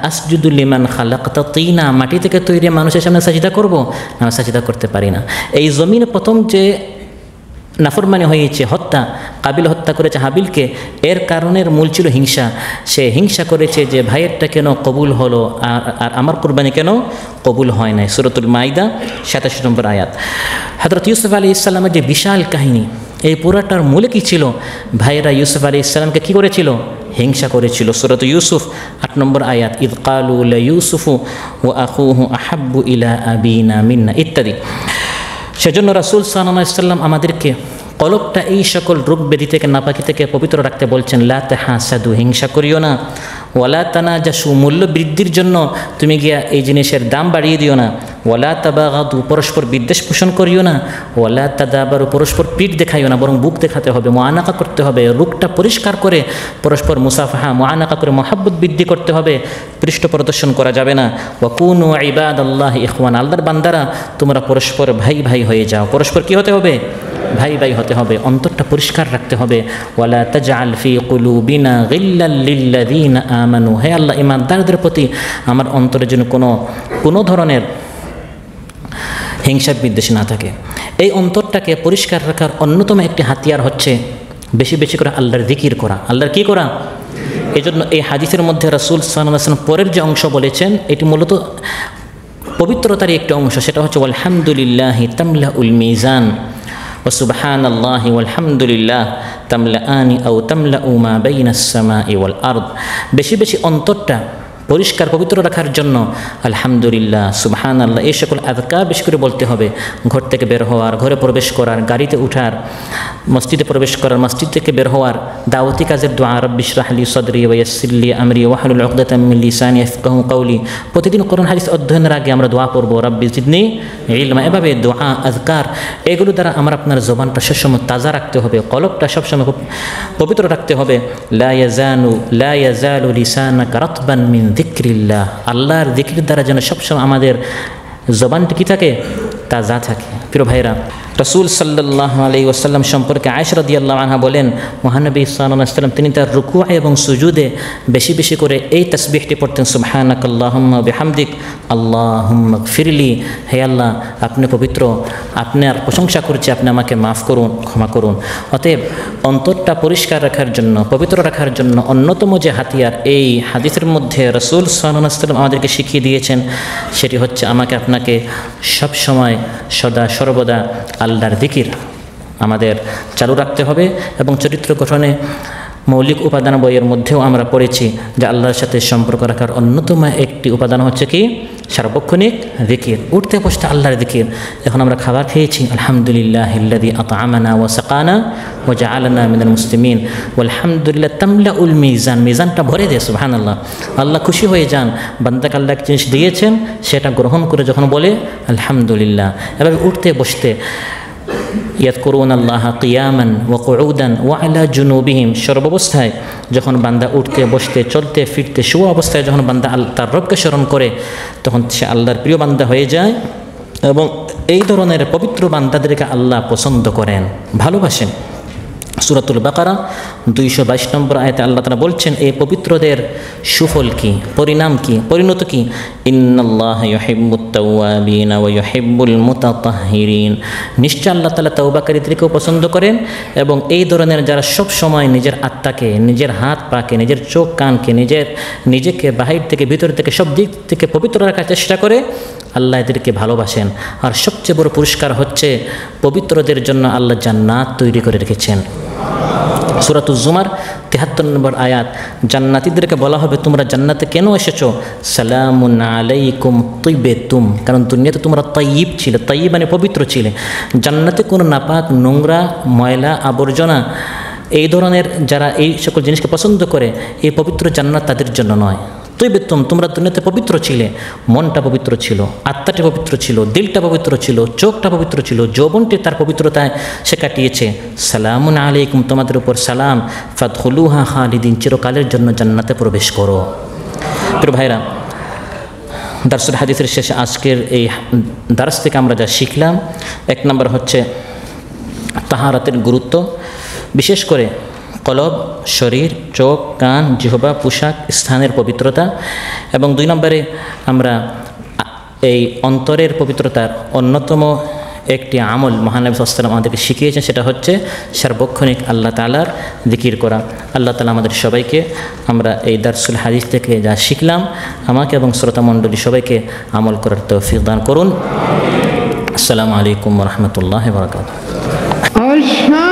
আসজুদু লিমান খালাকতা তিনা, মাটি থেকে তৈরি মানুষের সামনে সাজদা করব? আমি সাজদা করতে পারি না। এই জমিনে প্রথম যে নাফরমানি হয়েছে, হত্যা, কাবিল হত্যা করেছে হাবিলকে, এর কারণের মূল ছিল হিংসা। সে হিংসা করেছে যে ভাইয়েরটা কেন কবুল হলো আর আমার কুরবানি কেন কবুল হয় নাই। সূরাতুল মাইদা 87 নম্বর আয়াত। হযরত ইউসুফ আলাইহিস সালামের যে বিশাল কাহিনী, এই পুরাটার মূলে কী ছিল? ভাইয়েরা ইউসুফ আলাইহিস সালামকে কী করেছিল? হিংসা করেছিল। সূরাত ইউসুফ 8 নম্বর আয়াত, ইয ক্বালু লা ইউসুফু ওয়া আখুহু আহাব্বু ইলা আবিনা মিন্না ইত্যাদি। সেজন্য রাসূল সাল্লাল্লাহু আলাইহি ওয়াসাল্লাম আমাদেরকে কলবটা এই সকল রোগ ব্যাধি থেকে, নাপাকি থেকে পবিত্র রাখতে বলছেন। লা তাহাসাদু, হিংসা করিও না। ওয়ালা তানাজাসু, মূল্য বৃদ্ধির জন্য তুমি গিয়া এই জিনিসের দাম বাড়িয়ে দিও না। ওয়ালা তাবাগাদু, পরস্পর বিদ্বেষ পোষণ করিও না। ওয়ালা তাদাবারু, পরস্পর পিঠ দেখাইও না, বরং বুক দেখাতে হবে, মুআনাকা করতে হবে, রূপটা পরিষ্কার করে পরস্পর মুসাফাহা মুআনাকা করে মহাব্বত বৃদ্ধি করতে হবে, পৃষ্ঠ প্রদর্শন করা যাবে না। ওয়া কুনু ইবাদাল্লাহি ইখওয়ানা, আল্লাহর বান্দারা তোমরা পরস্পর ভাই ভাই হয়ে যাও। পরস্পর কি হতে হবে? ভাই ভাই হতে হবে, অন্তরটা পরিষ্কার রাখতে হবে। ওয়ালা তাজআল ফি কুলুবিনা গিল্লাল লিল্লাযিনা আমানু, হে আল্লাহ ঈমানদারদের প্রতি আমার অন্তরে যেন কোনো ধরনের হিংসা বিদ্বেষ না থাকে। এই অন্তরটাকে পরিষ্কার রাখার অন্যতম একটি হাতিয়ার হচ্ছে বেশি বেশি করে আল্লাহর জিকির করা। আল্লাহর কি করা? এই জন্য এই হাদিসের মধ্যে রাসূল সাল্লাল্লাহু আলাইহি ওয়াসাল্লাম পরের যে অংশ বলেছেন এটি মূলত পবিত্রতারই একটি অংশ, সেটা হচ্ছে আলহামদুলিল্লাহি তামলাউল মিজান ওয়া সুবহানাল্লাহি ওয়ালহামদুলিল্লাহ তামলাআনি আও তামলাউ মা বাইনাস সামাই ওয়াল আরদ। বেশি বেশি অন্তরটা পরিষ্কার পবিত্র রাখার জন্য আলহামদুলিল্লাহ, সুবহানাল্লাহ এই সকল আযকার বেশি করে বলতে হবে। ঘর থেকে বের হওয়ার, ঘরে প্রবেশ করার, গাড়িতে উঠার, মসজিদে প্রবেশ করার, মসজিদ থেকে বের হওয়ার, দাওয়াতি কাজের দোয়া রব্বি ইশরাহ লি সাদরি ওয়া ইয়াসসির লি আমরি ওয়াহলুল উকদাতাম মিন লিসানি ইয়াফকাহু কওলি। প্রতিদিন কোরআন হাদিস অধ্যয়নের আগে আমরা দোয়া পড়ব, রব্বি জিদনি ইলমা। এভাবে দোয়া আযকার এগুলো দ্বারা আমার আপনার জবানটা সবসময় তাজা রাখতে হবে, কলবটা সবসময় পবিত্র রাখতে হবে। লা ইয়াজালু লিসানাকা রাতবান মিন যিকরিল্লাহ, আল্লাহর যিকির দ্বারা যেন সবসময় আমাদের জবানটি কি থাকে? তাজা থাকে। প্রিয় ভাইরা, রাসূল সাল্লাল্লাহু আলাইহি ওয়াসাল্লাম সম্পর্কে আয়েশা রাদিয়াল্লাহু আনহা বলেন, মহানবী সাল্লাল্লাহু আলাইহি ওয়াসাল্লাম তিনি তার রুকু এবং সুজুদে বেশি বেশি করে এই তাসবিহটি পড়তেন, সুবহানাকাল্লাহুম্মা বিহামদিক আল্লাহুম্মা গফিরলি। হে আল্লাহ, আপনি পবিত্র, আপনার প্রশংসা করছি, আপনি আমাকে মাফ করুন, ক্ষমা করুন। অতএব অন্তরটা পরিষ্কার রাখার জন্য, পবিত্র রাখার জন্য অন্যতম যে হাতিয়ার এই হাদিসের মধ্যে রাসূল সাল্লাল্লাহু আলাইহি ওয়াসাল্লাম আমাদেরকে শিখিয়ে দিয়েছেন সেটি হচ্ছে আমাকে আপনাকে সব সময় সদা সর্বদা আল্লাহর যিকির আমাদের চালু রাখতে হবে। এবং চরিত্র গঠনে মৌলিক উপাদান বইয়ের মধ্যেও আমরা পড়েছি যে আল্লাহর সাথে সম্পর্ক রাখার অন্যতম একটি উপাদান হচ্ছে কি? সার্বক্ষণিক যিকির, উঠতে বসতে আল্লাহর যিকির। এখন আমরা খাবার খেয়েছি, আলহামদুলিল্লাহিল্লাযী আত'আমানা ওয়া সাকানা ওয়া জাআলানা মিনাল মুসলিমিন, ওয়ালহামদুলিল্লাহ তামলাউল মিজান, মিজানটা ভরে দেয়। সুবহানাল্লাহ, আল্লাহ খুশি হয়ে যান বান্দাকে আল্লাহ একটা জিনিস দিয়েছেন সেটা গ্রহণ করে যখন বলে আলহামদুলিল্লাহ। এভাবে উঠতে বসতে ইয়াযকুরুনাল্লাহা কিয়ামান ওয়া কুউদান ওয়া আলা জুনুবিহিম, সর্বাবস্থায় যখন বান্দা উঠতে বসতে চলতে ফিরতে শোয়া অবস্থায় যখন বান্দা তার রবকে স্মরণ করে তখন সে আল্লাহর প্রিয় বান্দা হয়ে যায়। এবং এই ধরনের পবিত্র বান্দাদেরকে আল্লাহ পছন্দ করেন, ভালোবাসেন। সূরাতুল বাকারা 222 নম্বর আয়াতে আল্লাহ তাআলা বলছেন এই পবিত্রদের সুফল কি, পরিণাম কি, পরিণত কি? ইন্নাল্লাহা ইউহিব্বুত তাওয়াবিন ওয়া ইউহিব্বুল মুতাতাহহিরিন, নিশ্চয় আল্লাহ তাআলা তওবাকারীদেরকেও পছন্দ করেন এবং এই ধরনের যারা সব সময় নিজের আত্মাকে, নিজের হাত পাকে, নিজের চোখ কানকে, নিজেকে বাহির থেকে ভিতর থেকে সব দিক থেকে পবিত্র রাখার চেষ্টা করে, আল্লাহ এদেরকে ভালোবাসেন। আর সবচেয়ে বড় পুরস্কার হচ্ছে পবিত্রদের জন্য আল্লাহ জান্নাত তৈরি করে রেখেছেন। সূরাতুজ জুমার 73 নম্বর আয়াত, জান্নাতীদেরকে বলা হবে তোমরা জান্নাতে কেন এসেছো? সালামুন আলাইকুম তিবতুম, কারণ দুনিয়াতে তোমরা তাইয়িব ছিলে, তাইয়িব মানে পবিত্র ছিলে। জান্নাতে কোনো নাপাক, নোংরা, ময়লা, আবর্জনা এই ধরনের যারা এই সকল জিনিসকে পছন্দ করে এই পবিত্র জান্নাত তাদের জন্য নয়। তৈবেতুম, তোমরা দুনিয়াতে পবিত্র ছিলে, মনটা পবিত্র ছিল, আত্মাটি পবিত্র ছিল, দিলটা পবিত্র ছিল, চোখটা পবিত্র ছিল, যৌবনটি তার পবিত্রতায় সে কাটিয়েছে। সালামুন আলাইকুম, তোমাদের উপর সালাম, ফাদখুলুহা খালিদিন, চিরকালের জন্য জান্নাতে প্রবেশ করো। প্রিয় ভাইরা, দারসুল হাদিসের শেষে আজকের এই দার্স থেকে আমরা যা শিখলাম, 1 নম্বর হচ্ছে তাহারাতের গুরুত্ব, বিশেষ করে কলব, শরীর, চোখ, কান, জিহ্বা, পোশাক, স্থানের পবিত্রতা। এবং 2 নম্বরে আমরা এই অন্তরের পবিত্রতার অন্যতম একটি আমল মহানবী সাল্লাল্লাহু আলাইহি ওয়াসাল্লাম আমাদেরকে শিখিয়েছেন, সেটা হচ্ছে সার্বক্ষণিক আল্লাহ তাআলার যিকির করা। আল্লাহ তাআলা আমাদের সবাইকে আমরা এই দারসুল হাদিস থেকে যা শিখলাম আমাকে এবং শ্রোতামণ্ডলী সবাইকে আমল করার তৌফিক দান করুন। আসসালামু আলাইকুম ওয়া রাহমাতুল্লাহি ওয়া বারাকাতুহু।